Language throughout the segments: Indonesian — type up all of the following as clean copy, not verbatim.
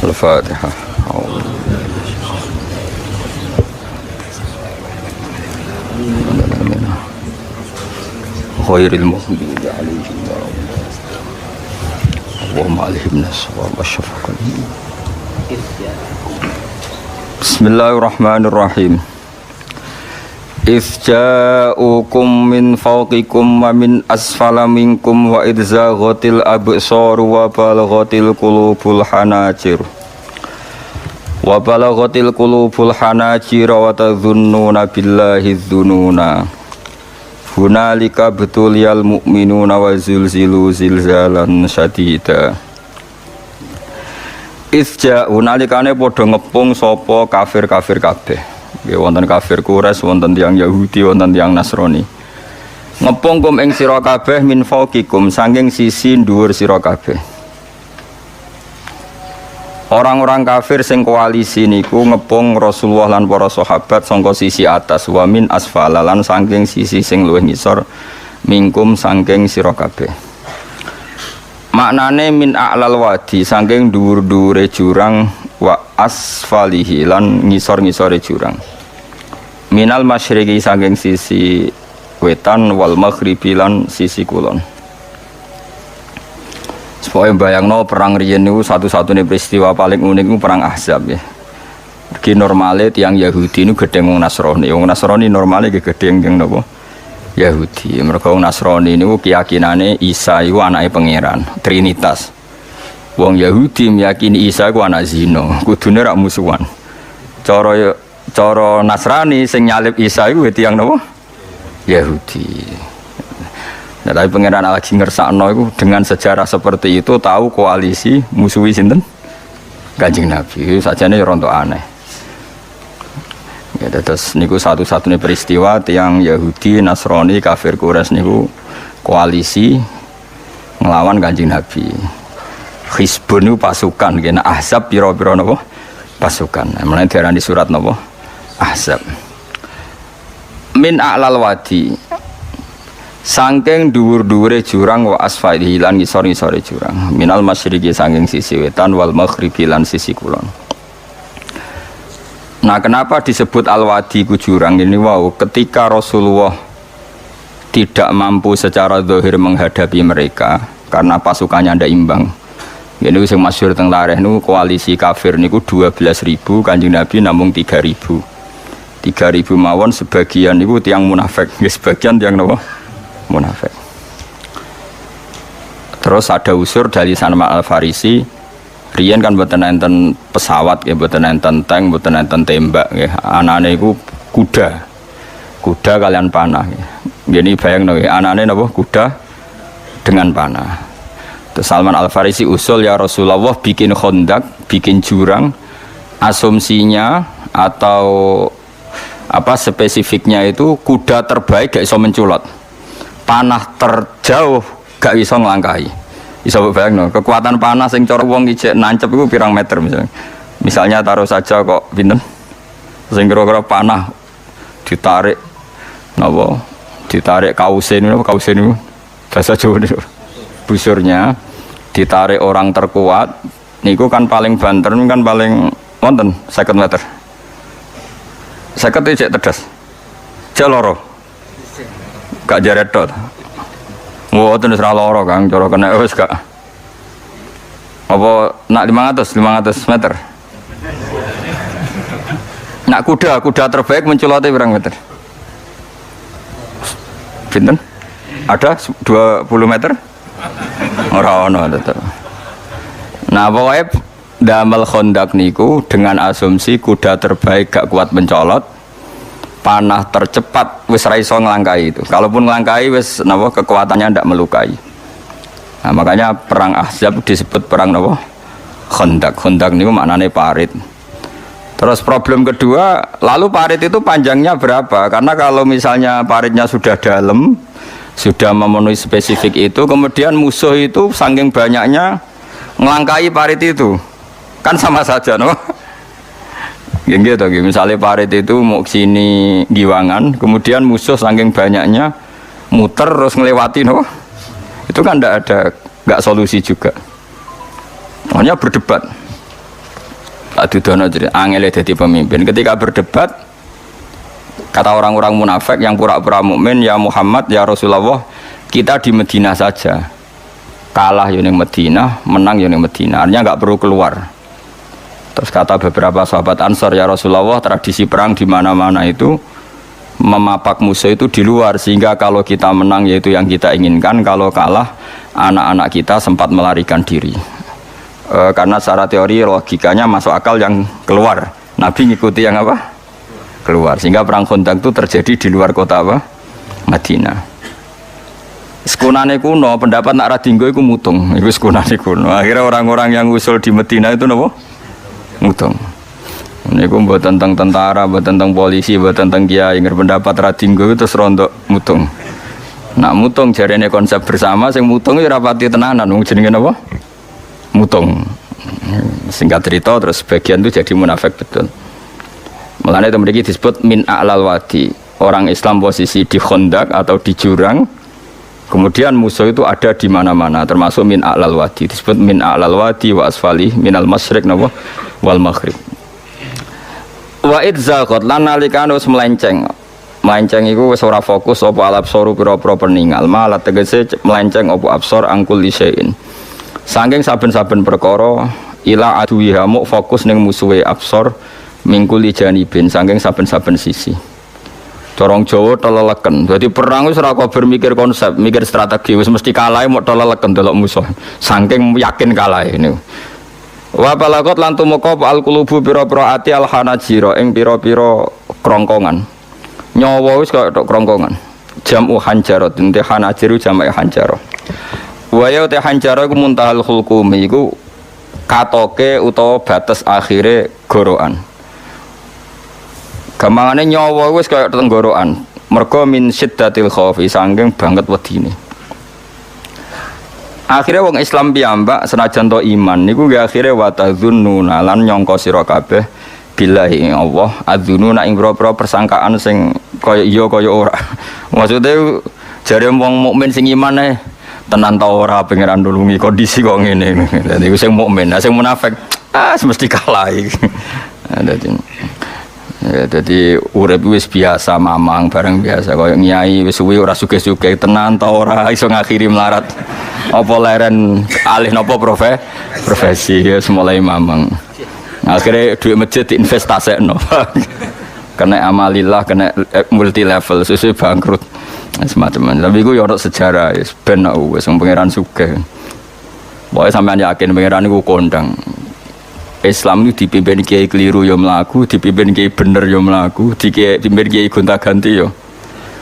Al-Fatihah. Khairil muhminin alaihim Allahumma alaihim naswa wa syafaqan. Bismillahirrahmanirrahim. Ifja'ukum min fawqikum wa min asfala minkum wa idzaghatil absar wa balaghatil qulubul hanajir wa balaghatil qulubul hanajir wa tadhunnuna billahi dhununa hunalika betuliyal mu'minuna wa zulzilu zilzalan syadida. Ifja'u nalikane padha ngepung sapa kafir-kafir kabeh. Ya wonten kafir Quraisy, wonten tiyang Yahudi, wonten tiyang Nasrani. Ngepung kum ing sira kabeh min fawqikum saking sisi dhuwur sira kabeh. Orang-orang kafir sing koalisi niku ngepung Rasulullah lan para sahabat saka sisi atas, wa min asfala lan saking sisi sing luwih ngisor mingkum saking sira kabeh. Maknane min a'lal wadi saking dhuwur-dhuwure jurang wa asfalihi lan ngisor-ngisore jurang. Minal masyriqi saking sisi wetan wal maghribi lan sisi kulon. Supaya bayangno perang riyen niku satu-satunya peristiwa paling unik niku perang Ahzab ya. Iki normale tiyang Yahudi niku gedeng wong Nasrani. Wong Nasrani normale ge gedeng teng napa? Yahudi. Mergo wong Nasrani niku keyakinane Isa iku anake pangeran, Trinitas. Wong Yahudi meyakini Isa iku anak zina, kudune rak musuhan. Cara Nasrani sing nyalib Isa iku tiyang napa? Yahudi. Nah, tapi pangeran lagi ngersakno iku dengan sejarah seperti itu tahu koalisi musuhi sinten? Kanjeng Nabi. Sajane rontok aneh. Ya terus niku satu-satunya peristiwa tiyang Yahudi, Nasrani, kafir Quraisy niku koalisi ngelawan Kanjeng Nabi. Hizbun itu pasukan, kena Ahzab piro-piro napa? Pasukan. Mulane diarani surat napa? Ahzab. Min a'lal wadi. Saking dhuwur-dhuwure jurang wa asfalihi lan ngisor-ngisore jurang. Minal masyriqi saking sisi wetan wal maghribi lan sisi kulon. Nah, kenapa disebut al-wadi ku jurang ini? Wow, ketika Rasulullah tidak mampu secara zahir menghadapi mereka karena pasukannya ndak imbang. Ini yang masyhur teng tarikh niku koalisi kafir niku 12.000, Kanjeng Nabi namung 3.000. 3.000 mawon sebagian niku tiyang munafik, nggih sebagian tiyang napa? Munafik. Terus ada unsur dari Salman Al-Farisi, riyen kan mboten enten pesawat, nggih mboten enten tank, mboten enten tembak, nggih. Anane iku kuda. Kuda kalian panah. Nggih bayangno nggih, anane napa? Kuda dengan panah. Salman Al-Farisi usul ya Rasulullah bikin khondak, bikin jurang, asumsinya atau apa spesifiknya itu kuda terbaik gak iso menculot, panah terjauh gak iso ngelangkahi. Iso bayangno kekuatan panah sing cara wong ijek nancep itu pirang meter misalnya taruh saja kok pinten sing kira-kira panah ditarik napa ditarik kausen niku bahasa Jawa niku busurnya ditarik orang terkuat niku kan paling banter kan paling wonten 50 meter 50 cek tedas cek loro gak jaret tok wonten wis ra loro Kang cara kena wis gak apa nak 500 meter nak kuda terbaik menculote pirang meter pinten ada 20 meter ora ono tetep. Nah, pokoknya damel khondak niku dengan asumsi kuda terbaik gak kuat mencolot, panah tercepat wis ra iso nglangkai itu. Kalaupun nglangkai wis napa kekuatannya ndak melukai. Nah, makanya perang Ahzab disebut perang napa? Khondak. Khondak niku maknane parit. Terus problem kedua, lalu parit itu panjangnya berapa? Karena kalau misalnya paritnya sudah dalam, sudah memenuhi spesifik itu, kemudian musuh itu saking banyaknya ngelangkai parit itu kan sama saja no? Gitu, misalnya parit itu mau sini giwangan, kemudian musuh saking banyaknya muter terus ngelewati no? Itu kan nggak solusi juga, makanya berdebat Tak dudono jadi angel jadi pemimpin. Ketika berdebat, kata orang-orang munafik yang pura-pura mukmin, ya Muhammad, ya Rasulullah, kita di Madinah saja. Kalah yang Madinah, menang yang Madinah. Artinya nggak perlu keluar. Terus kata beberapa sahabat Ansor, ya Rasulullah, tradisi perang di mana-mana itu memapak musuh itu di luar, sehingga kalau kita menang yaitu yang kita inginkan, kalau kalah anak-anak kita sempat melarikan diri. Karena secara teori logikanya masuk akal yang keluar, Nabi ngikuti yang apa? Keluar, sehingga perang Khandaq itu terjadi di luar kota apa? Madinah. Sekunane kuno, pendapat nak radinggo itu mutung, itu sekunane kuno. Akhirnya orang-orang yang usul di Madinah itu apa? Mutung. Ini aku buat tentang tentara, buat tentang polisi, buat tentang kiai. Ngerti pendapat radinggo itu terus rontok mutung. Nak mutung jarene konsep bersama, sing mutung itu rapati tenanan. Jenenge apa? Mutung. Singkat cerita terus sebagian itu jadi munafik betul. Mulanya itu memiliki disebut min a'lal wadi. Orang Islam posisi di Khandaq atau di jurang. Kemudian musuh itu ada di mana-mana, termasuk min a'lal wadi. Disebut min a'lal wadi wa asfali minal masyriq wal maghrib. Wa idzaqat lan nalikan wis melenceng. Melenceng iku wis ora fokus apa alabsoru pira-pira peninggal, malah tegese melenceng apa absor angkul lisein. Saking saben-saben perkara ila aduwiha muk fokus ning musuhe absor mingkuli janibin saking saben-saben sisi. Corong Jawa teleleken. Dadi perang wis ora kok bermikir konsep, mikir strategi, wis mesti kalah mok teleleken delok musuh. Saking yakin kalah ini. Wa balaqat lan tumeka al qulubu pira-pira ati al hanajira ing pira-pira krongkongan. Nyawa wis kaya tok krongkongan. Jamu hanjarat, ente hanajiru jamak hanjarah. Wa ya te hanjarah iku muntahal khulqumi iku katoke utawa batas akhire gorokan. Gampangane nyawa wis kaya tenggorokan. Mergo min syiddatil khaufi saking banget wedine. Akhirnya wong Islam piyambak senajan to iman niku nggih akhire wa tadzunnuna lan nyangka sira kabeh billahi Allah adzununa ing boro-boro persangkaan sing kaya iya kaya ora. Maksude jare wong mukmin sing iman tenan ta ora pangeran nulungi kondisi kok ngene. Dadi sing mukmin, sing munafik semesti kalah iki. Dadi urip wis biasa mamang bareng biasa kaya nyai wis suwi ora sugih-sugih tenan ta ora iso ngakhiri melarat. Apa leren alih napa profesi ya mulai mamang. Akhirnya duit masjid diinvestasekno. Kena amalillah, kena multi level sesuai bangkrut. Semacam. Tapi iku ya ono sejarah wis ben wis pangeran sugih. Pokoke sampean yakin pangeran iku kondang. Islam itu dipimpin kiai keliru ya mlaku, dipimpin kiai bener ya mlaku, dipimpin kiai gonta-ganti ya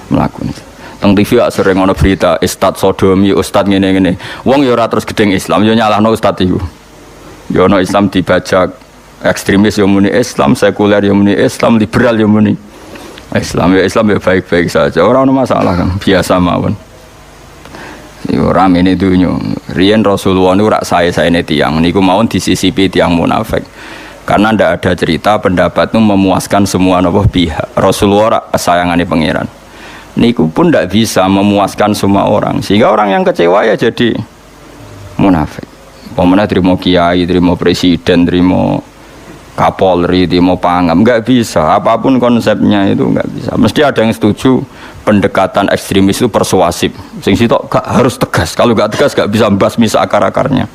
mlaku. Teng TV sering ana berita ustad sodomi, ustad ngene-ngene. Wong ya ora terus gedeng Islam, ya nyalahno ustad iku. Ya ana Islam dibajak, ekstremis ya muni Islam, sekuler ya muni Islam, liberal ya muni Islam. Ya Islam ya baik-baik saja, ora ana masalah kan, biasa mawon. Iku ramene dunya. Riyen Rasulullah niku rak sae-saene tiyang niku mawon disisipi tiyang munafik. Karena ndak ada cerita pendapat itu memuaskan semua napa pihak. Rasulullah rak kesayangane pangeran. Niku pun tidak bisa memuaskan semua orang, sehingga orang yang kecewa ya jadi munafik. Pemenang terima kiai, terima presiden, terima kapolri, terima pangam, nggak bisa. Apapun konsepnya itu nggak bisa. Mesti ada yang setuju pendekatan ekstremis itu persuasif. Sing sitok gak harus tegas. Kalau nggak tegas nggak bisa basmi akar-akarnya.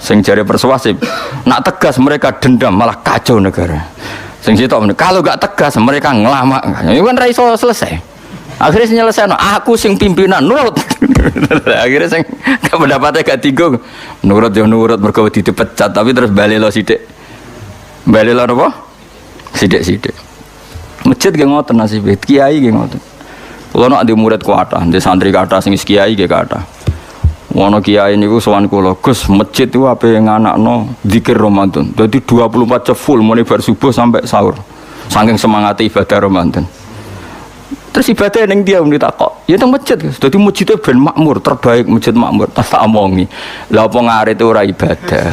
Sing jari persuasif, nak tegas mereka dendam malah kacau negara. Sing sitok kalau nggak tegas mereka ngelamak. Itu kan raiso selesai. Akhirnya nyelesaikan, aku sing pimpinan nurut. Akhirnya sing pendapatnya gak tiga nurut ya nurut mergo dipecat tapi terus balik lo sidik. Balik lo apa? Sidik. Masjid ge ngoten nasib kiai ge ngoten. Kula nak di murid kuatah, di santri kathah sing kiai ge kathah. Wono kiai niku sowan kula, Gus, masjid itu ape nganakno zikir Ramadan. Dadi 24 jam full mulai bar subuh sampai sahur. Saking semangat ibadah Ramadan. Terus ibadah yang dia ditakok, ya teng masjid. Jadi masjidnya ben makmur, terbaik masjid makmur. Tak omongi. Lah apa ngarit ora ibadah?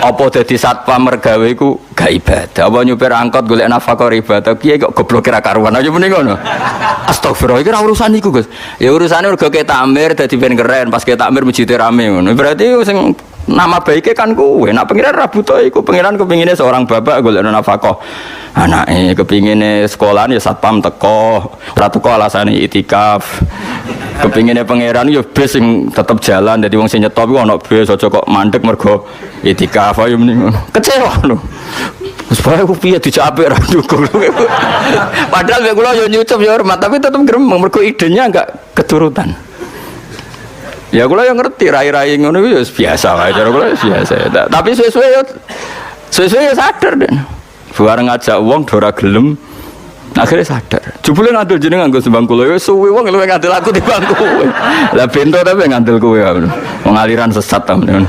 Apa dadi satpam mergawe iku gak ibadah? Apa nyupir angkot golek nafkah ibadah? Kiye kok goblok kira karuan aja mending ngono. Astagfirullah, iki ora urusan iku, Gus. Ya urusane mergo ke takmir dadi ben keren, pas ke takmir masjidnya rame ngono. Berarti sing Nama baiknya kan kowe. Nak pengiran ra butuh iku, pengiran kepingine seorang bapak golek nafkah. Anake kepingine sekolahan ya satpam teko, ora teko alasane itikaf. Kepingine pangeran ya bis sing tetep jalan, dadi wong sing nyetop iku ana bis aja kok mandek mergo itikaf ayo mending. Kecewa lho. Wis bae ku piye dicapik ra dukung. Padahal mek kula yo nyucup yo hormat, tapi tetep gremeng mergo idenya enggak keturutan. Ya kula yang ngerti rai-rai ngono iku ya biasa wae cara kula biasa. Tapi suwe-suwe ya sadar den. Bareng ngajak wong ora gelem akhirnya sadar. Jebule ngandel jeneng nganggo sembang kula ya suwe wong luwih ngandel aku timbang kowe. Lah bento tapi ngandel kowe wong aliran sesat ta men.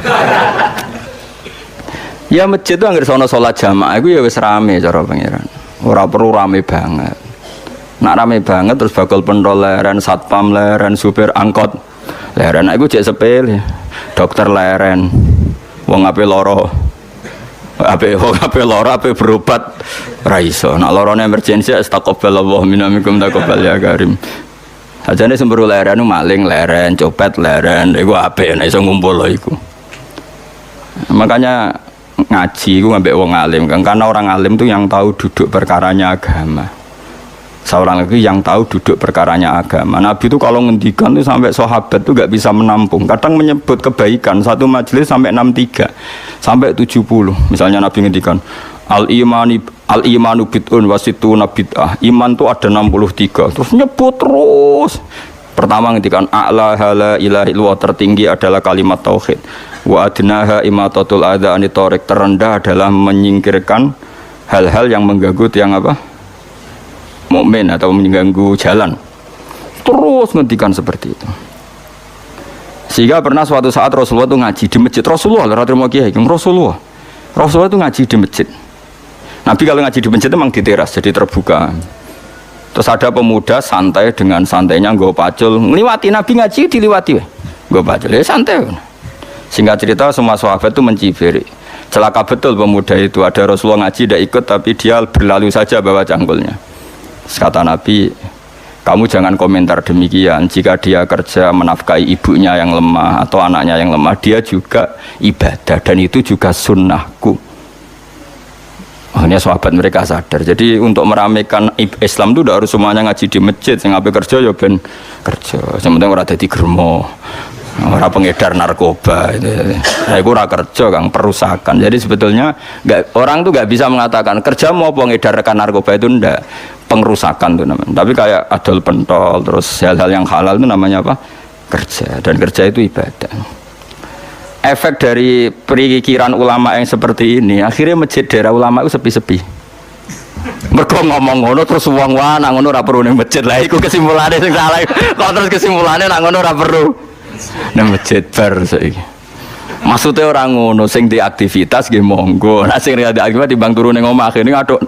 Ya masjid itu anggere sono salat jamaah iku ya wis rame cara pangeran. Ora perlu rame banget. Nak rame banget terus bakal pentol leren, satpam leren, supir angkot leren. Aku cek sepele. Dokter leren. Wong ape loro. Ape loro ape berobat ra iso. Nak lorone emergensi astagfirullah minamikum taqabbal ya karim. Ajane semburu leren maling leren, copet leren. Iku ape nek iso ngumpul lho iku. Makanya ngaji iku ngambek wong alim kan, karena orang alim tuh yang tahu duduk perkaranya agama. Seorang lagi yang tahu duduk perkaranya agama. Nabi itu kalau ngendikan tuh sampai sahabat tuh gak bisa menampung. Kadang menyebut kebaikan satu majelis sampai 63 sampai 70. Misalnya Nabi ngendikan al imanu bid'un wasituna bid'ah. Iman tuh ada 63. Terus nyebut terus. Pertama ngendikan a'la la ilaha illallah, tertinggi adalah kalimat tauhid. Wa adnaha imatatul adza anit thariq, terendah adalah menyingkirkan hal-hal yang mengganggu yang apa? Mukmin atau mengganggu jalan. Terus ngendikan seperti itu. Sehingga pernah suatu saat Rasulullah itu ngaji di masjid. Rasulullah terima kiai, Rasulullah itu ngaji di masjid. Nabi kalau ngaji di masjid memang di teras, jadi terbuka. Terus ada pemuda santai dengan santainya nggo pacul, ngliwati Nabi ngaji diliwati weh. Nggo pacul ya santai. Singkat cerita semua sahabat itu mencibiri. Celaka betul pemuda itu, ada Rasulullah ngaji tidak ikut tapi dia berlalu saja bawa cangkulnya. Kata Nabi, kamu jangan komentar demikian. Jika dia kerja menafkahi ibunya yang lemah atau anaknya yang lemah, dia juga ibadah dan itu juga sunnahku. Akhirnya sahabat mereka sadar. Jadi untuk meramaikan Islam itu tidak harus semuanya ngaji di masjid. Yang ngapain kerja ya ben kerja. Yang penting orang jadi germo, orang pengedar narkoba. Nah, itu orang kerja kang perusakan. Jadi sebetulnya orang tuh nggak bisa mengatakan kerja mau pengedar rekan narkoba itu ndak, pengrusakan tuh namanya. Tapi kayak adol pentol terus hal-hal yang halal itu namanya apa? Kerja. Dan kerja itu ibadah. Efek dari perikiran ulama yang seperti ini, akhirnya masjid daerah ulama itu sepi-sepi. Mereka ngomong ngono terus wong wae nang ngono ora perlu ning masjid. Lah iku kesimpulannya sing salah. Kok terus kesimpulannya nang ngono ora perlu ning masjid bar saiki. Maksudnya orang ngono sing di aktivitas nggih monggo. Nek sing ada aktivitas timbang turu ning omah kene aduk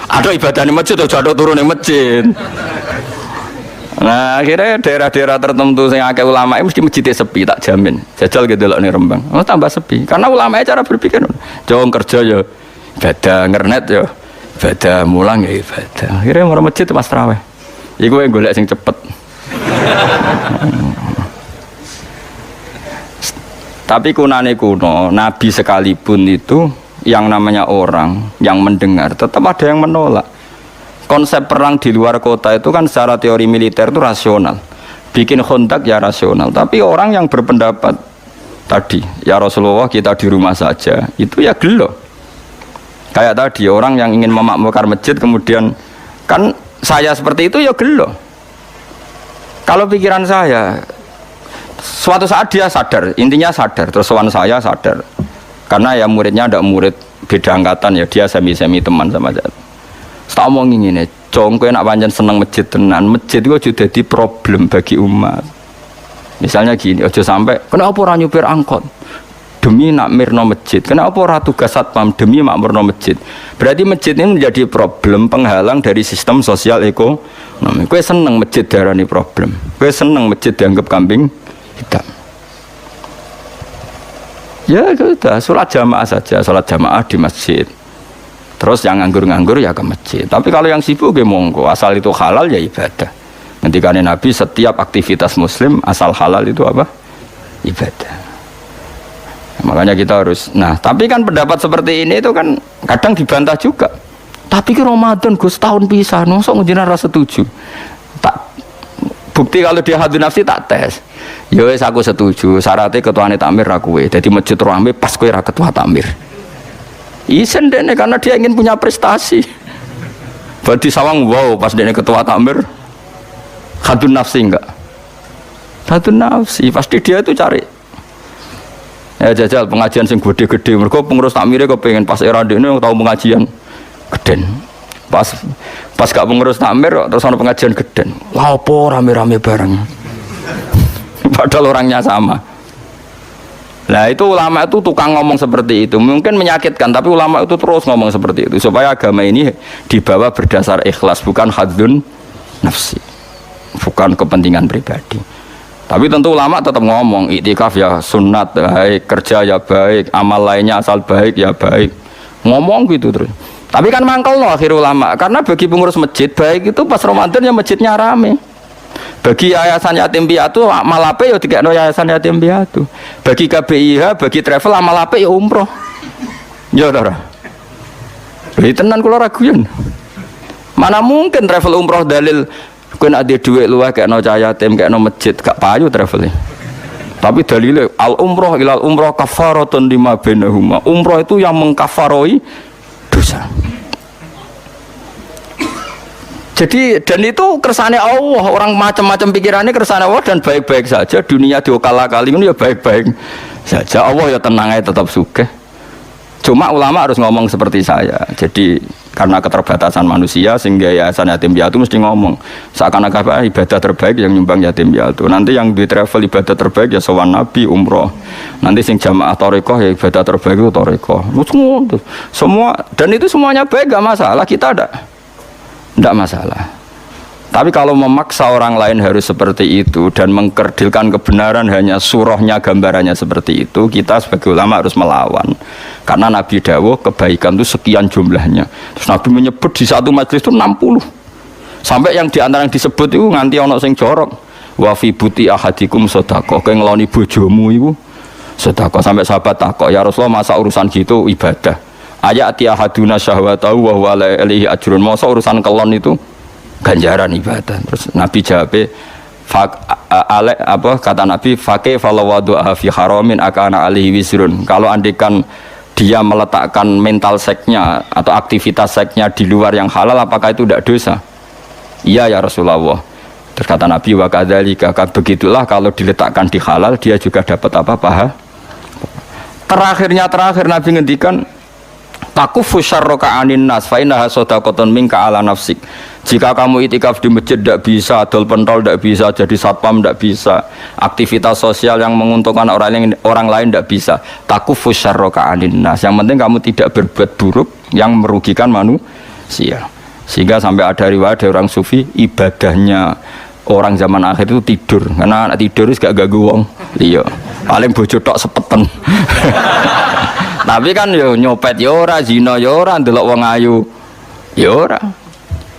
ibadah ning masjid aja aduk turu ning masjid. Nah akhirnya daerah-daerah tertentu yang akeh ulama mesti masjidnya sepi, tak jamin. Jajal gitu loh nih Rembang, tambah sepi. Karena ulama cara berpikir, jauh kerja ya, ibadah ngernet ya, ibadah mulang ya ibadah. Akhirnya orang masjid pas terawih. Iku yang golek sing cepet. Tapi kunane kuno, Nabi sekalipun itu yang namanya orang yang mendengar tetap ada yang menolak. Konsep perang di luar kota itu kan secara teori militer itu rasional. Bikin kontak ya rasional. Tapi orang yang berpendapat tadi, ya Rasulullah kita di rumah saja, itu ya gelo. Kayak tadi orang yang ingin memakmurkan masjid kemudian kan saya seperti itu ya gelo. Kalau pikiran saya suatu saat dia sadar, intinya sadar, terus sowan saya sadar. Karena ya muridnya ada murid beda angkatan ya, dia semi-semi teman sama saya. Tak omong ngene, congko nak pancen seneng masjid tenan, masjid itu sudah jadi problem bagi umat. Misalnya gini, aja sampai kenapa ora nyupir angkot demi nak mirno masjid, kenapa ora tugas satpam demi mak mirno masjid. Berarti masjid ini menjadi problem penghalang dari sistem sosial ekonomi. Kowe seneng masjid darani problem, kowe seneng masjid dianggap kambing hitam. Ya sudah, sholat jamaah saja, sholat jamaah di masjid. Terus yang nganggur-nganggur ya ke masjid. Tapi kalau yang sibuk ya monggo, asal itu halal ya ibadah. Ngendikane Nabi setiap aktivitas muslim asal halal itu apa? Ibadah. Makanya kita harus. Nah, tapi kan pendapat seperti ini itu kan kadang dibantah juga. Tapi ki Ramadan Gus tahun pisah, nosok njenengan ra setuju. Tak bukti kalau dia hadun nafsi tak tes. Ya wis aku setuju, syaratnya ketuane takmir ra kowe. Dadi masjid rame pas kowe ra ketua takmir. Isen dene karena dia ingin punya prestasi. Berarti sawang wow pas dene ketua takmir hadun nafsi enggak? Hadun nafsi pasti dia itu cari. Ya jajal pengajian sing gede-gede, mereka pengurus takmire kok pengen pas era dene tahu pengajian geden. Pas gak pengurus takmir terus ana pengajian geden. Lah opo rame-rame bareng. Padahal orangnya sama. Nah itu ulama itu tukang ngomong seperti itu. Mungkin menyakitkan tapi ulama itu terus ngomong seperti itu supaya agama ini dibawa berdasar ikhlas bukan hadzun nafsi. Bukan kepentingan pribadi. Tapi tentu ulama tetap ngomong iktikaf ya sunat baik, kerja ya baik, amal lainnya asal baik ya baik. Ngomong gitu terus. Tapi kan mangkel loh akhir ulama karena bagi pengurus masjid baik itu pas Ramadan ya masjidnya rame. Bagi yayasan yatim piatu amal ape ya dikekno yayasan yatim piatu. Bagi KBIH, bagi travel amal ape ya umroh. Ya ora. Beli tenan kula raguyan. Mana mungkin travel umroh dalil kowe nek ade dhuwit luwih kekno cah yatim kekno masjid gak payu travelnya. Tapi dalile al umroh ilal umroh kafaratun lima bainahuma. Umroh itu yang mengkafaroi dosa. Jadi dan itu kersane Allah, orang macam-macam pikirannya kersane Allah dan baik-baik saja. Dunia diokal-akali ini ya baik-baik saja. Allah ya tenang aja tetap sugih. Cuma ulama harus ngomong seperti saya. Jadi karena keterbatasan manusia sehingga yayasan yatim piatu mesti ngomong seakan-akan ibadah terbaik yang nyumbang yatim piatu. Nanti yang di travel ibadah terbaik ya sowan nabi umroh. Nanti sing jamaah thariqah ya ibadah terbaik itu thariqah. Semua dan itu semuanya baik gak masalah, kita tidak masalah. Tapi kalau memaksa orang lain harus seperti itu dan mengkerdilkan kebenaran hanya surahnya gambarannya seperti itu, kita sebagai ulama harus melawan. Karena Nabi dawuh kebaikan itu sekian jumlahnya. Terus Nabi menyebut di satu majelis itu 60. Sampai yang diantara yang disebut itu nganti ana sing jorok. Wa fi buti ahadikum sedekah. Kowe ngeloni bojomu iku sedekah. Sampai sahabat takok, "Ya Rasulullah, masa urusan gitu ibadah? Ayati ahaduna syahwatahu wa huwa alaihi ajrun." Masa urusan kelon itu ganjaran ibadah. Terus Nabi jawab kata Nabi faqih falawadu'a fi haramin akana alaihi wisrun. Kalau andikan dia meletakkan mental seksnya atau aktivitas seksnya di luar yang halal, apakah itu tidak dosa? Iya ya Rasulullah. Terus kata Nabi wa kadzalika, begitulah kalau diletakkan di halal dia juga dapat apa paha. Terakhir Nabi ngendikan takufu syarraka anin nas fa innaha shadaqatun minka ala nafsik. Jika kamu itikaf di masjid tidak bisa, adol pentol tidak bisa, jadi satpam tidak bisa, aktivitas sosial yang menguntungkan orang lain tidak bisa. Takufu syarraka anin nas. Yang penting kamu tidak berbuat buruk yang merugikan manusia. Sehingga sampai ada riwayat dari orang sufi ibadahnya orang zaman akhir itu tidur. Karena anak tidur itu gak ganggu wong. Iya. Paling bojo tok sepeten. Tapi kan yo nyopet yo ora, zina yo ora, ndelok wong ayu yo ora.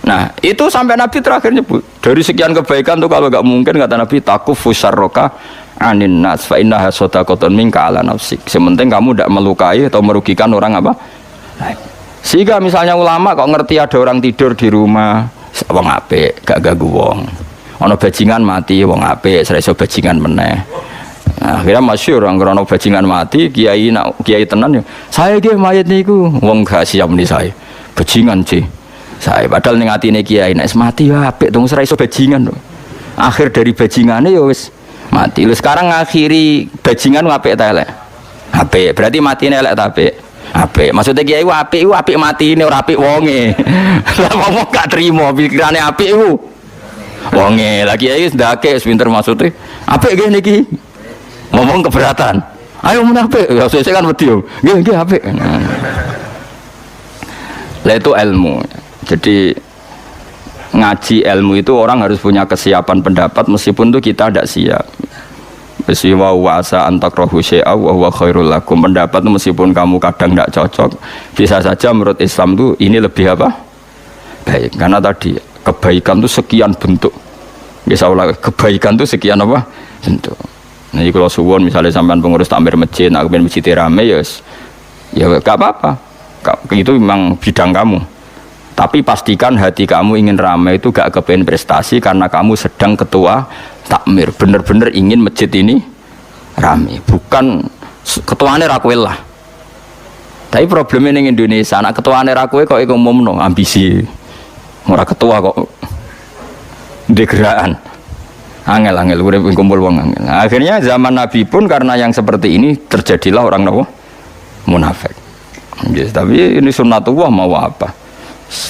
Nah, itu sampai Nabi terakhir nyebut dari sekian kebaikan tuh kalau enggak mungkin kata Nabi takufu syarraka anin nas fa innaha shadaqatun minka ala nafsik. Sementing kamu tidak melukai atau merugikan orang apa? Sehingga misalnya ulama kok ngerti ada orang tidur di rumah, wong apik, gak ganggu wong. Ana bajingan mati, wong apik, iso bajingan meneh. Nah, akhirnya masyhur orang krono bajingan mati, kiai tenan ya. Saya ki mayit niku, wong gak siap ni saya. Bajingan sih. Saya padahal ning atine kiai nek mati ya apik dong ora iso bajingan to. Akhir dari bajingane ya wis mati. Lho sekarang ngakhiri bajingan apik ta elek? Apik. Berarti matine elek ta apik? Apik. Maksudnya kiai ku apik matine ora apik wonge. Lah wong gak trimo pikirane apik iku. Wonge lagi kiai wis ndake wis pinter maksude. Apik nggih niki. Ngomong keberatan. Ayo menapik. Ya sesuk kan wedi yo. Nggih apik. Lah itu ilmu. Jadi ngaji ilmu itu orang harus punya kesiapan pendapat meskipun itu kita tidak siap. Wa wa'asa antakrahu syai'a wa huwa khairul lakum. Pendapat itu meskipun kamu kadang tidak cocok, bisa saja menurut Islam itu ini lebih apa? Baik. Karena tadi kebaikan itu sekian bentuk. Bisa ulang, kebaikan itu sekian apa? Bentuk. Nah, kalau suwon misalnya sampean pengurus takmir masjid, nak pengen masjid rame ya gak apa-apa. Itu memang bidang kamu. Tapi pastikan hati kamu ingin ramai itu gak kepengen prestasi karena kamu sedang ketua takmir. Bener-bener ingin masjid ini ramai. Bukan ketuanya rakwel lah. Tapi problemnya di Indonesia, anak ketuanya rakwel kok ngomong ambisi. Ora ketua kok degeraan. Angel urip kumpul wong angel. Akhirnya zaman Nabi pun karena yang seperti ini terjadilah orang nopo munafik. Yes, tapi ini sunnatullah mau apa?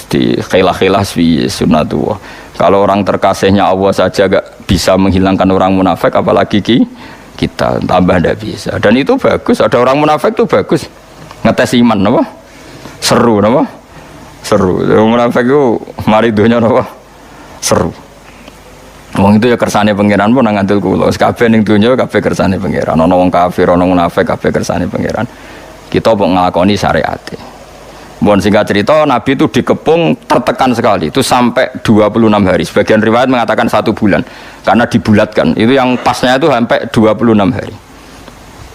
Di khilah-khilah sunnatullah. Kalau orang terkasihnya Allah saja gak bisa menghilangkan orang munafik, apalagi kita tambah tidak bisa. Dan itu bagus. Ada orang munafik itu bagus. Ngetes iman, apa? Seru, apa? Seru. Orang munafik itu mari dunia, apa? Seru. Wong itu ya kersane pangeran pun nang ngandel kula. Kabeh ning donya kabeh kersane pangeran. Ana wong kafir, ana munafik kabeh kersane pangeran. Kita kok nglakoni syariate. Mohon singkat cerita, Nabi itu dikepung tertekan sekali. Itu sampai 26 hari. Sebagian riwayat mengatakan 1 bulan karena dibulatkan. Itu yang pasnya itu sampai 26 hari.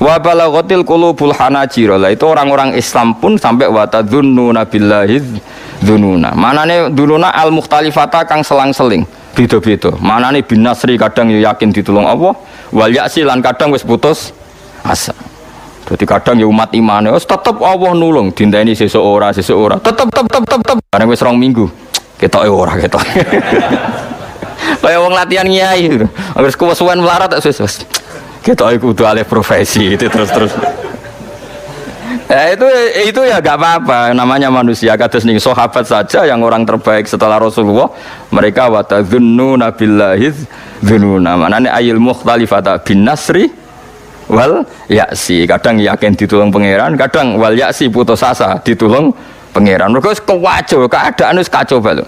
Wa balaghatil qulubul hanajir. Itu orang-orang Islam pun sampai wa tadzunnuna billahi dzununa. Manane dzununa al mukhtalifata kang selang-seling. Beda-beda. Manane bin nasri kadang ya yakin ditulung Allah, wal ya'si lan kadang wis putus asa. Jadi kadang ya umat imane wis tetep Allah nulung, dinteni sesuk ora tetep bareng wis 2 minggu. Ketoke ora ketok. Kaya wong latihan kiai. Wis kuwesuwen melarat wis. Ketoke kudu alih profesi itu terus. Itu ya gak apa-apa, namanya manusia. Kados ning sahabat saja yang orang terbaik setelah Rasulullah, mereka watadzununa billahi dzununa. Manane ayil mukhtalifata bin nasri wal ya'si. Kadang yakin ditulung pangeran, kadang wal ya'si putus asa ditulung pangeran. Mergo kewacul, keadaan wis kacau bae.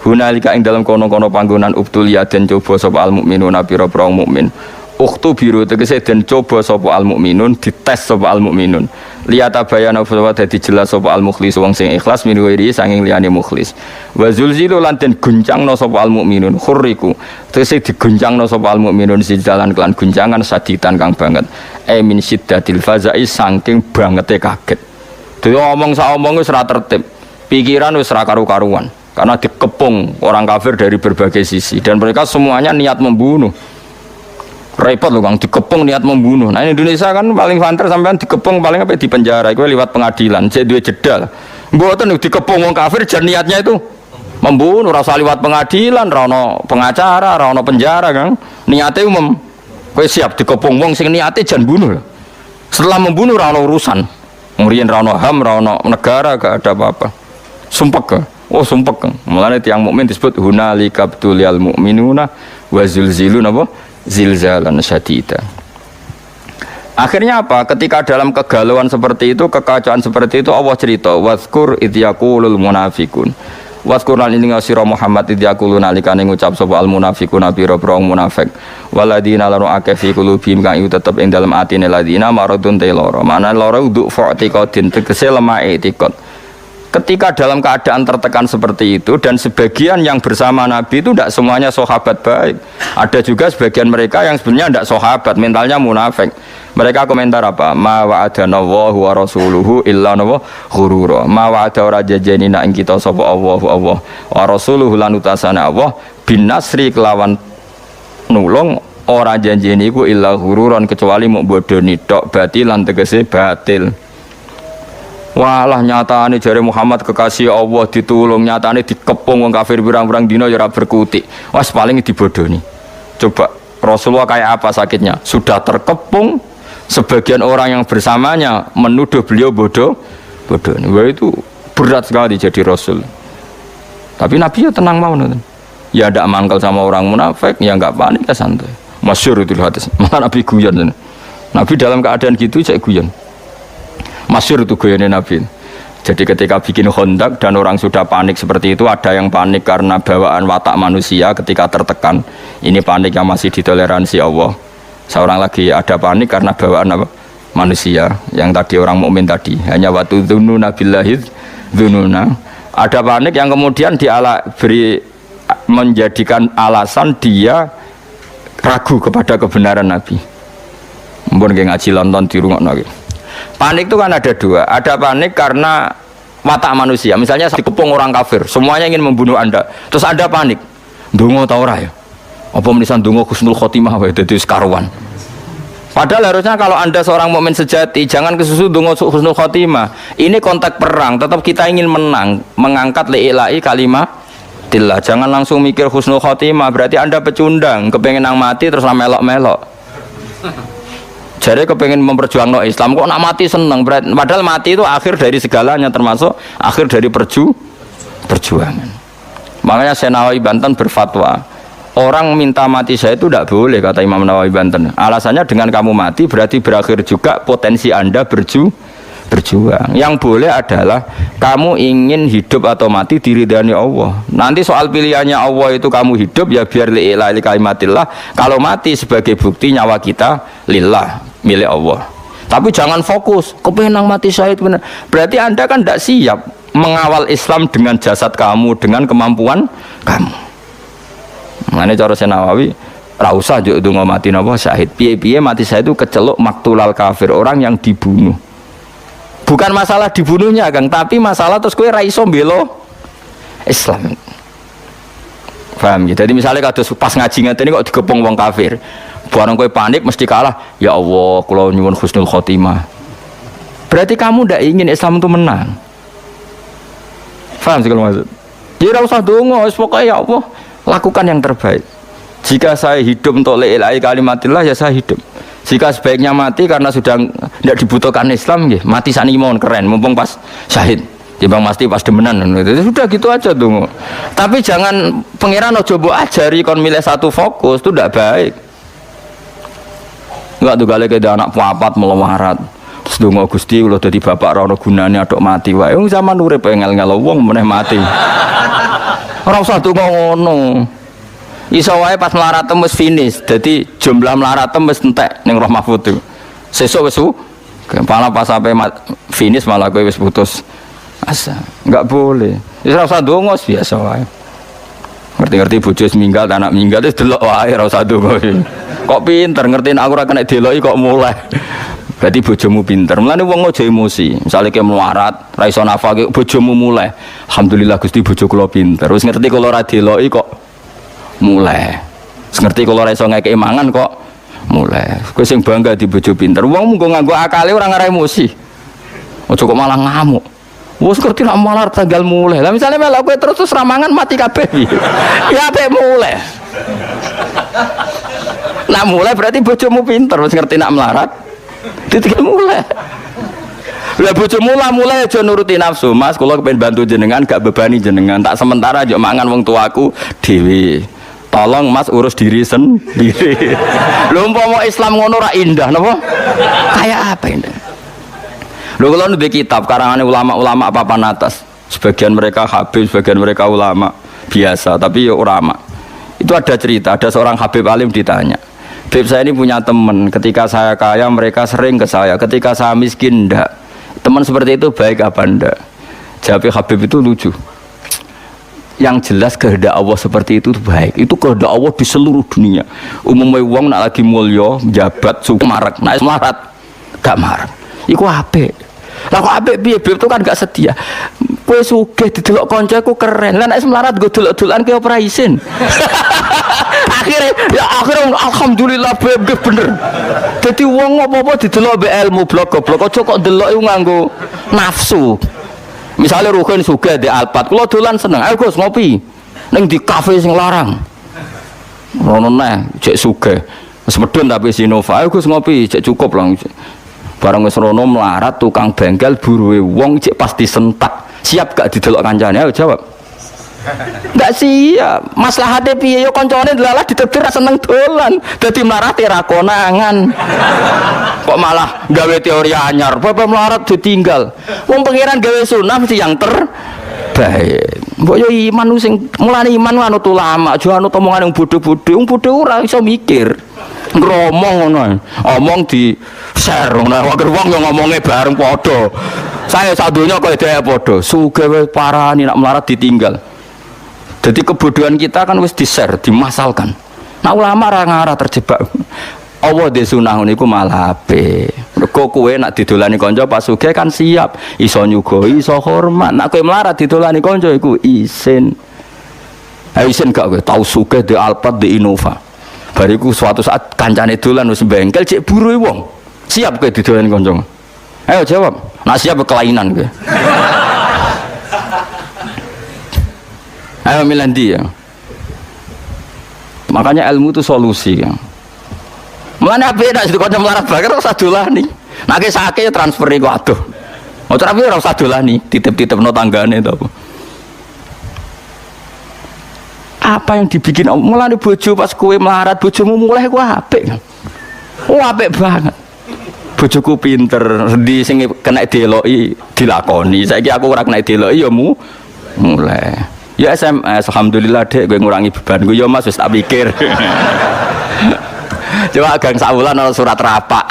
Hunalika ing dalam kono-kono panggonan ubtuliya den coba sapa al mukminuna pira-pira mukmin. Ukhtu biru tegese den coba sapa al mukminun, dites sapa al mukminun. Liyata bayana fa dadi jelas sapa al mukhlis wong sing ikhlas min wiri sanging liyane mukhlis. Wa zulzilu lan den guncangno sapa al mukminun khurriku. Tegese diguncangno sapa al mukminun sijalan kelan guncangan saditan kang banget. Min syiddatil fazai saking bangete kaget. Dhewe omong sak omong wis ora tertib. Pikiran wis ora karu-karuan karena dikepung orang kafir dari berbagai sisi dan mereka semuanya niat membunuh. Repot loh Kang, dikepung niat membunuh. Nah Indonesia kan paling fanter sampean dikepung paling apa di penjara, itu lewat pengadilan. Jadi dua jedal. Mboten dikepung wong kafir jan niatnya itu membunuh, rasa lewat pengadilan, rano pengacara, rano penjara Kang. Niatnya umum. Kowe siap dikepung wong sing niatnya jan bunuh. Setelah membunuh rano urusan. Ngriyen rano HAM, rano negara gak ada apa-apa. Sumpek Kang. Oh sumpek Kang. Mulane tiyang mukmin disebut hunalika btuliyal mu'minuna wa zulzilun apa? Zilzalan syadida. Akhirnya apa? Ketika dalam kegalauan seperti itu, kekacauan seperti itu, Allah cerita, wazkur idyaqulul munafikun. Wazkur lan ing sira Muhammad idyaqulun nalikane ngucap sapa al munafikun pira-pira munafik. Waladina lanu akeh fi qulubihim kang tetep ing dalem atine ladina maradun teloro. Mana lara uduk fa'tiqadin tegese lemah etikad. Ketika dalam keadaan tertekan seperti itu dan sebagian yang bersama Nabi itu tidak semuanya sahabat baik. Ada juga sebagian mereka yang sebenarnya tidak sahabat, mentalnya munafik. Mereka komentar apa? Ma wa'adana Allahu wa rasuluhu illa ghurura. Ma wa'ada ora jajanina ing kita sapa Allahu Allah wa rasuluhu lan utasana Allah bin nasri kelawan nulung ora janjeni iku illa ghururan kecuali mau bodoni tok batilan tegese batil. Walah nyatane jare Muhammad kekasih Allah ditulung, nyatane dikepung wong kafir pirang-pirang dina ya ora berkutik. Wes paling dibodoni. Coba Rasulullah kayak apa sakitnya? Sudah terkepung, sebagian orang yang bersamanya menuduh beliau bodoh. Wah itu berat sekali jadi Rasul. Tapi Nabi ya tenang mau nonton. Ya tidak mangkal sama orang munafik, ya enggak panik, ya santai. Masyhur itu hadis. Malah Nabi guyon. Nabi dalam keadaan gitu saya guyon. Masyhur itu goyane Nabi. Jadi ketika bikin Khandaq dan orang sudah panik seperti itu, ada yang panik karena bawaan watak manusia ketika tertekan. Ini panik yang masih ditoleransi Allah. Seorang lagi ada panik karena bawaan apa? Manusia. Yang tadi orang mukmin tadi. Hanya watu dzununa billahi dzununa. Ada panik yang kemudian beri menjadikan alasan dia ragu kepada kebenaran Nabi. Mbon nggih ngaji London dirungokno iki. Panik itu kan ada dua. Ada panik karena watak manusia. Misalnya dikepung orang kafir, semuanya ingin membunuh Anda. Terus Anda panik. Ndonga ta ora ya? Apa menisan ndonga husnul khotimah wae dadi sekaruan. Padahal harusnya kalau Anda seorang mukmin sejati, jangan kesusu ndonga husnul khotimah. Ini konteks perang, tetap kita ingin menang, mengangkat li'ilai kalimatillah. Jangan langsung mikir husnul khotimah, berarti Anda pecundang, kepengen nang mati terus melok-melok. Jadi kepengen memperjuangkan Islam kok nak mati seneng, padahal mati itu akhir dari segalanya, termasuk akhir dari perjuangan. Makanya Syekh Nawawi Banten berfatwa, orang minta mati saya itu tidak boleh, kata Imam Nawawi Banten. Alasannya dengan kamu mati berarti berakhir juga potensi Anda berjuang. Yang boleh adalah kamu ingin hidup atau mati diridhani Allah. Nanti soal pilihannya Allah itu kamu hidup ya biar li'ilai kalimatillah. Kalau mati sebagai bukti nyawa kita lillah, milik Allah. Tapi jangan fokus kepengen mati syahid benar. Berarti Anda kan tidak siap mengawal Islam dengan jasad kamu, dengan kemampuan kamu. Makanya cara Syekh Nawawi ra usah njuk ndonga mati napa syahid. Piye-piye mati syahid itu keceluk maktulal kafir, orang yang dibunuh. Bukan masalah dibunuhnya Kang, tapi masalah terus kowe ra iso mbela Islam. Paham ya? Jadi misalnya kados pas ngaji ngene kok digepung wong kafir. Barang kowe panik mesti kalah. Ya Allah, kula nyuwun husnul khotimah. Berarti kamu ndak ingin Islam itu menang. Paham sih kalau maksud? Ya ora usah donga, wis pokoke ya Allah, lakukan yang terbaik. Jika saya hidup untuk li'ilai kalimatillah ya saya hidup. Jika sebaiknya mati karena sudah tidak dibutuhkan Islam, ya, mati sani mohon keren, mumpung pas syahid. Timbang mesti pas demenan, sudah gitu aja tuh. Tapi jangan pangeran ojo mbok ajari kon milih satu fokus, itu tidak baik. Enggak tuh gale ke anak papat melawarat. Terus donga Gusti kula dadi bapak ora ono gunane atok mati wae. Wong zaman urip ngel-ngel wong meneh mati. Ora usah donga ngono. Iso wae pas mlaratem wis finish. Dadi jumlah mlaratem wis entek ning Roh Mahfud itu. Sesuk wis kepala pas sampai finish malah kowe wis putus asa. Enggak boleh. Wis ora usah donga biasa wae. Ngerti-ngerti bojo minggal, anak minggal wis delok wae ora usah donga. Kok pinter ngertiin aku ora kena deloki kok mulai. Berarti bojomu pinter. Mulane wong aja emosi. Misale ke melarat, ra iso nafake bojomu mulai. Alhamdulillah Gusti bojo kula pinter. Wis ngerti kula ora deloki kok mulai. Ngerti kalau ora iso ngekeki mangan kok mulai. Kowe sing bangga di bojo pinter. Wong mung nganggo akale ora ngara emosi. Ojo kok malah ngamuk. Wes ngerti nak malah tanggal mulai. Lah misale melok kowe terus ramangan mati kabeh. Ya apik mulai. Nak mulai berarti bojomu pinter, wis ngerti nak melarat. Ditinggal mulai. Lah bojomu lah mulai aja nuruti nafsu. Mas kula kepengin bantu jenengan gak bebani jenengan. Tak sementara aja mangan wong tuaku dhewe. Tolong Mas urus diri sendiri. Lho umpama Islam ngono ra indah napa? Kayak apa ini? Lho kula nulis kitab karangane ulama-ulama papan atas. Sebagian mereka habib, sebagian mereka ulama biasa, tapi ya ulama. Itu ada cerita, ada seorang habib alim ditanya. Habib saya ini punya teman, ketika saya kaya mereka sering ke saya, ketika saya miskin enggak. Teman seperti itu baik apa enggak? Jawab Habib itu lucu. Yang jelas kehendak Allah seperti itu baik. Itu kehendak Allah di seluruh dunia. Umumnya wong nak lagi mulya, jabat, suku marak, nak semarat, gak marak. Iku apik. Lah kok apik piye? Beb itu kan gak setia. Kowe sugih didelok kancaku keren. Lah nek semarat go delok-delokan ki ora isin. akhirnya alhamdulillah beb bener. Dadi wong apa-apa didelok mbek ilmu blok goblok. Aja kok delok iku nganggo nafsu. Misalnya Ruhin sugih di Alphard, kula dolan seneng. Ayo Gus ngopi. Ning di kafe sing larang. Rono neh cek sugih. Wis medun tapi Sinova. Ayo Gus ngopi, cek cukup lang. Barang wis rono melarat tukang bengkel buruhe wong cek pasti sentak. Siap gak didelok kancane? Ayo jawab. Enggak siap. Maslahate piye yo kancane delalah ditetir seneng dolan. Dadi melarat ra konangan. Kok malah gawe teori anyar, bapak melarat ditinggal. Wong pangeran gawe sunah mesti yang terbaik. Mbok yo iman sing mulane iman anut ulama, aja anut omongan yang bodho-bodho. Wong bodho ora iso mikir. Ngromong ngono. Omong di share ngono. Wong yo ngomongnya bareng padha. Saya sadonya kok dhewe padha. Sugih wis parani nak melarat ditinggal. Jadi kebodohan kita kan wis di-share, dimasalkan. Nah ulama ora ngarah terjebak. Allah di sunah niku malah apik. Mergo kowe nak didolani kanca pas sugih kan siap, iso nyugoi, iso hormat. Nak kowe melarat didolani kanca iku isin. Isin gak kowe tau sugih di Alphard di Innova. Bariku suatu saat kancane dolan wis bengkel cek buru wong. Siap kowe didolani kanca. Ayo jawab. Nak siap kelainan kowe. Ayo milih ndi ya. Makanya ilmu itu solusi ya. Mana beda situ kanca melarat bakar ora usah dolani. Nek sakit transfer iku aduh. Mau tapi ora usah dolani, titip-titipno tanggane to. Apa yang dibikin mulane bojo pas kowe melarat bojomu mulai ku apik. Oh apik banget. Bojoku pinter, di sing kena deloki dilakoni. Saiki aku ora kena deloki ya mulai. Ya SMS, alhamdulillah dek gue ngurangi bebanku. Ya Mas wis tak pikir. Coba gang sawulan ana surat rapak.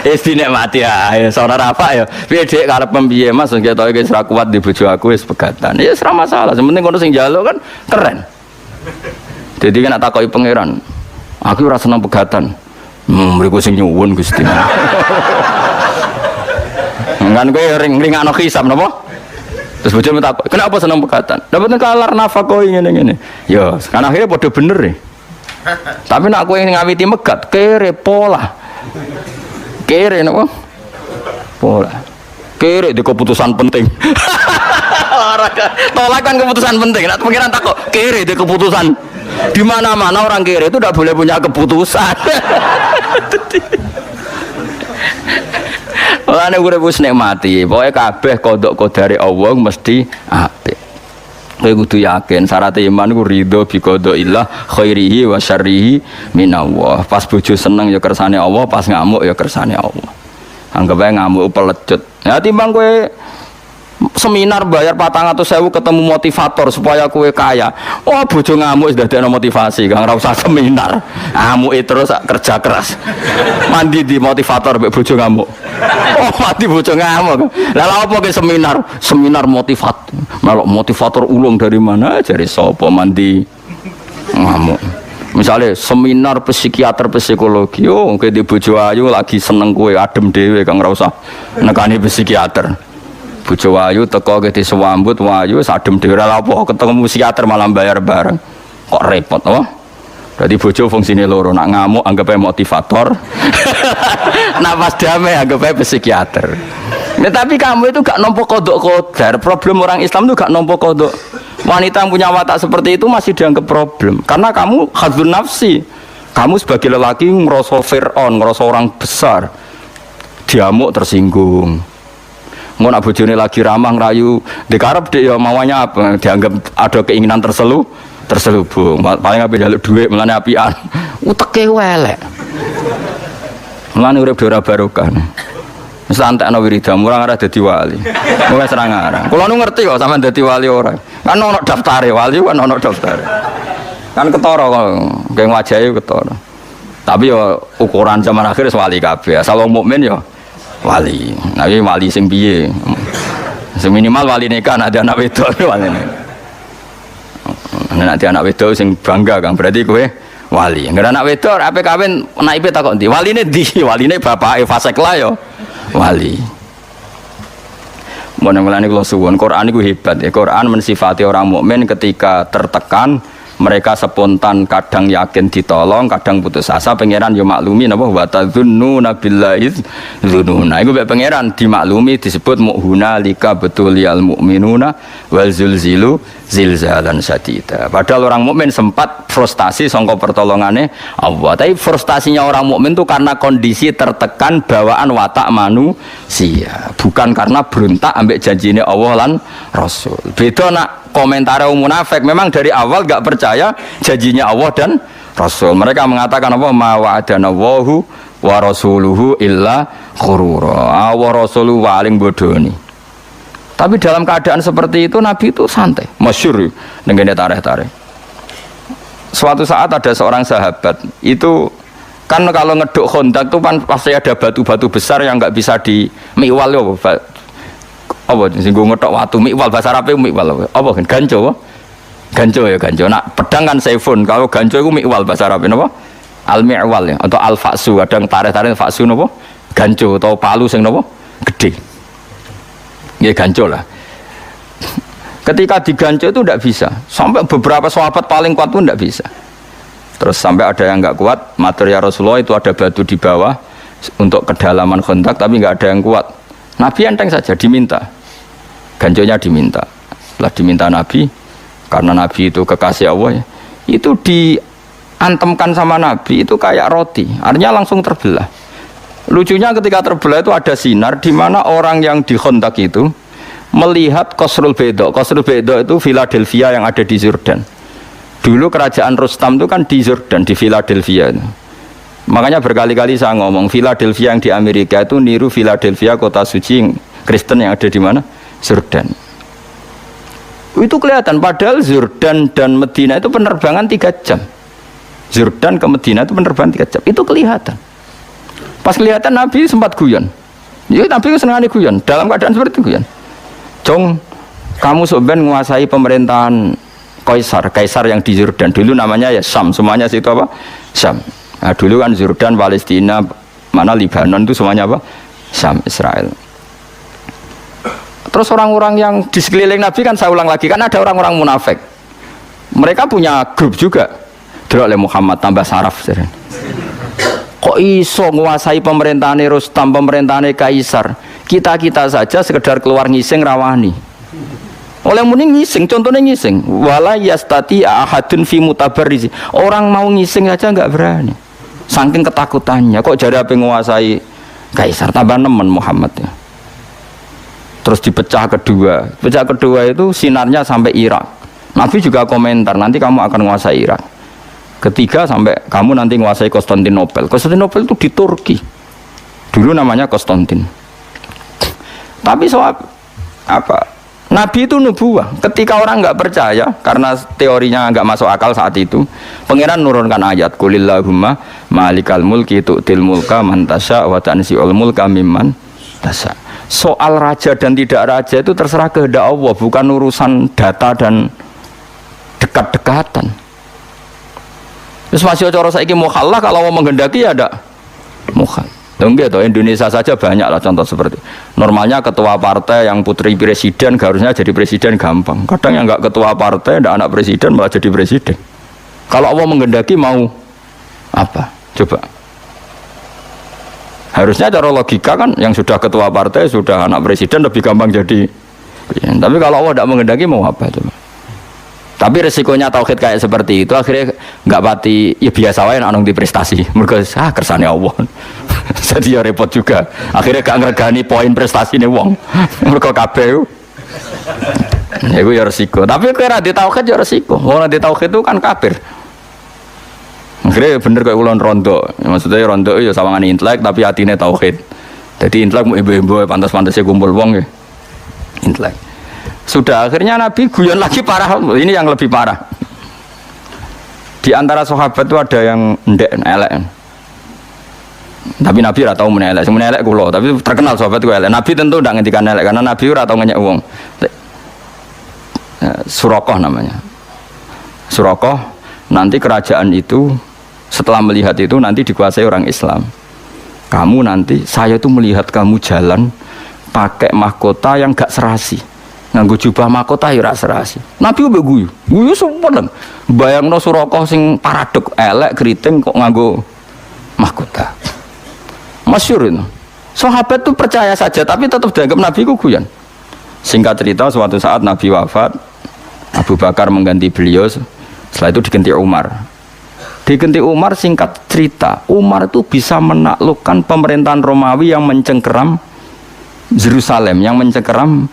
Istine mati ya, saudara rapak ya. Piye dek karep piye Mas ketoke wis ra kuat di bojo aku wis pegatan. Ya ora masalah, sementing kono sing njaluk kan keren. Jadi kan tak takoki pangeran. Aku ora seneng pegatan. Mriku sing nyuwun Gusti. Kan kowe ring-ringano hisab napa? Terus bojomu takok, "Kenapa seneng pegatan?" Dapat kalar nafkah ngene-ngene. Ya, kan akhirnya padha bener ya. Tapi nak kowe ngawiti megat, kere pola. Kere napa? Pola. Kere di keputusan penting. Tolak kan keputusan penting. Nak pengiran takok, kere di keputusan. Di mana-mana orang kere itu tidak boleh punya keputusan. Mulane urip wis nikmati, pokoke kabeh kodok kodare Allah mesti apik. Kowe kudu yakin syarat iman ku ridho bi qadaillah khairihi wa syarrihi minallah. Pas bojo seneng ya kersane Allah, pas ngamuk ya kersane Allah. Anggap ae ngamuk pelecut. Ya timbang kowe seminar bayar 400.000 ketemu motivator supaya kowe kaya. Oh bojo ngamuk sudah ada motivasi, Kang ora usah seminar. Ngamuke terus kerja keras. Mandi di motivator mbek bojo ngamuk. Oh mati bojo ngamuk. Lah lha apa ke seminar? Seminar melok motivator ulung dari mana? Jare sapa mandi ngamuk. Misalnya seminar psikiater psikologi, oh kowe di bojo ayu lagi seneng kowe adem dhewe Kang ora usah nekani psikiater. Bojo wayu teko ke disewambut wayu sadem dhewe ora apa ketemu psikiater malah bayar bareng. Kok repot oh? Berarti bojo fungsine loro, nak ngamuk anggap ae motivator. Nak pas damai anggap ae psikiater. Nah, tapi kamu itu gak nampa kodok kodar. Problem orang Islam itu gak nampa kodok. Wanita yang punya watak seperti itu masih dianggap problem. Karena kamu hadzun nafsi. Kamu sebagai lelaki ngerasa Fir'aun, ngerasa orang besar. Diamuk tersinggung. Mau nak bojone lagi ramah ngerayu, dikarep dek ya mauannya apa? Dianggap ada keinginan terselubung. Paling apa jaluk duit melane apian. Uteke welek. Melane urip ora barokah. Wis antekno wiridamu ora arep dadi wali. Wis ora ngarang. Kula nu ngerti kok sampean dadi wali ora. Kan ono daftare wali kan ono daftare. Kan ketara kok geng wajahe ketara. Tapi yo ukuran zaman akhir wali kabeh. Asal wong mukmin yo wali. Nah iki wali sing piye? Sing minimal wali nikah nek anak wedok wali. Nek anak wedok sing bangga Kang berarti kowe wali. Enggak anak wedok ape kawin naipe takok ndi? Waline ndi? Waline bapake fasik lah yo. Wali. Mulane kula suwun Quran iku hebat ya. Quran mensifati orang mukmin ketika tertekan mereka spontan, kadang yakin ditolong, kadang putus asa. Pangeran yo maklumi napa wa tadzununa billahi dzununa. Iku mek pangeran dimaklumi disebut mu'huna lika betul yal mukminuna wal zulzilu zilzalan sadida. Padahal orang mukmin sempat frustasi sangka pertolongane Allah. Tapi frustasinya orang mukmin itu karena kondisi tertekan bawaan watak manusia, bukan karena berontak ambek janjine Allah lan Rasul. Beda nak komentar munafik memang dari awal gak percaya janjinya Allah dan Rasul. Mereka mengatakan apa? Ma wa'adana Allahu wa rasuluhu illa ghurura. Wa rasuluhu waling bodoni. Tapi dalam keadaan seperti itu Nabi itu santai. Masyhur dengan tarikh-tarikh. Suatu saat ada seorang sahabat itu kan kalau ngeduk Khandaq itu kan pasti ada batu-batu besar yang nggak bisa dimiwal ya. Apa singgung ngetok watu mikwal bahasa Arab mikwal apa kan ganco ya ganco nak pedang kan saifun kalau ganco itu mikwal bahasa Arab apa Al-mi'wal ya, atau al-fa'su, kadang tarik-tarik fa'su napa? Ganco atau palu sing napa? Gede. Ya ganco lah. Ketika diganco itu tidak bisa. Sampai beberapa sahabat paling kuat pun tidak bisa. Terus sampai ada yang enggak kuat, matur ya Rasulullah itu ada batu di bawah untuk kedalaman Khandaq tapi enggak ada yang kuat. Nabi enteng saja diminta. Ganconya diminta. Setelah diminta Nabi, karena Nabi itu kekasih Allah ya, itu diantemkan sama Nabi itu kayak roti, artinya langsung terbelah. Lucunya ketika terbelah itu ada sinar di mana orang yang di Khandaq itu melihat Qasrul Bayda. Qasrul Bayda itu Philadelphia yang ada di Jordan. Dulu kerajaan Rustam itu kan di Jordan, di Philadelphia itu. Makanya berkali-kali saya ngomong Philadelphia yang di Amerika itu niru Philadelphia kota suci Kristen yang ada di mana? Jordan. Itu kelihatan, padahal Jordan dan Medina itu penerbangan 3 jam. Jordan ke Medina itu penerbangan 3 jam. Itu kelihatan. Pas kelihatan Nabi sempat guyon. Ya Nabi itu senangnya guyon. Dalam keadaan seperti itu guyon. Jong, kamu sebenarnya menguasai pemerintahan Kaisar yang di Jordan. Dulu namanya ya Syam. Semuanya situ apa? Syam. Nah, dulu kan Jordan, Palestina, mana Lebanon itu semuanya apa? Syam, Israel. Terus orang-orang yang di sekeliling Nabi kan saya ulang lagi, kan ada orang-orang munafik. Mereka punya grup juga. Oleh Muhammad tambah saraf. Kok iso menguasai pemerintahan Rustam, pemerintahan Kaisar? Kita-kita saja sekedar keluar ngising rawani. Oleh muni ngising, contohnya ngising. Wala yastati ahadun fi mutabarrizi. Orang mau ngising aja enggak berani. Saking ketakutannya. Kok jadi apa menguasai Kaisar? Tambah nemen Muhammad ya. Terus dipecah kedua. Pecah kedua itu sinarnya sampai Irak. Nabi juga komentar, nanti kamu akan menguasai Irak. Ketiga sampai kamu nanti menguasai Konstantinopel. Konstantinopel itu di Turki. Dulu namanya Konstantin. Tapi soal apa? Nabi itu nubuah. Ketika orang nggak percaya, karena teorinya nggak masuk akal saat itu, Pangeran nurunkan ayat Qulillahumma malikal mulki tu'til mulka man tasya wa tanzi'ul mulka mimman tasya. Soal raja dan tidak raja itu terserah kehendak Allah, bukan urusan data dan dekat-dekatan. Terus masih cara saiki mukhallah, kalau mau menghendaki ya ada mukhal. Enggak toh, Indonesia saja banyak lah contoh seperti. Normalnya ketua partai yang putri presiden harusnya jadi presiden gampang. Kadang yang enggak ketua partai, enggak anak presiden malah jadi presiden. Kalau Allah menghendaki mau apa? Coba. Harusnya cara logika kan yang sudah ketua partai, sudah anak presiden lebih gampang jadi. Tapi kalau Allah tidak menghendaki mau apa coba? Tapi resikonya tauhid kayak seperti itu akhirnya nggak pati ya biasa wae nek di prestasi. Mergo kersane Allah. Jadi ya repot juga. Akhirnya gak ngregani poin prestasine wong. Mergo kabeh iku ya resiko. Tapi kowe ora di tauhid ya resiko. Ora di tauhid itu kan kafir. Akhirnya bener kayak ulon rondo, maksudnya rondo ya sawangan intelek tapi hatinya tauhid. Jadi intelek mau ibu-ibu pantas-pantasnya kumpul wong ya. Intelek. Sudah akhirnya Nabi guyon lagi parah. Ini yang lebih parah. Di antara sahabat itu ada yang ndek elek. Tapi Nabi ora tau menelek, menelek kula, tapi terkenal sahabat ku elek. Nabi tentu ndak ngendikan elek karena Nabi ora tau ngenyek wong. Surakoh namanya. Surakoh nanti kerajaan itu setelah melihat itu nanti dikuasai orang Islam. Kamu nanti, saya tuh melihat kamu jalan pakai mahkota yang gak serasi. Nganggo jubah mahkota ya ora serasi. Nabi mbek guyu. Guyu sempet. Bayangno Surakoh sing paradok elek keriting kok nganggo mahkota. Masyhur itu. Sahabat tuh percaya saja tapi tetap dianggap Nabi ku guyon. Singkat cerita suatu saat Nabi wafat, Abu Bakar mengganti beliau. Setelah itu diganti Umar. Diganti Umar, singkat cerita, Umar itu bisa menaklukkan pemerintahan Romawi yang mencengkeram Yerusalem, yang mencengkeram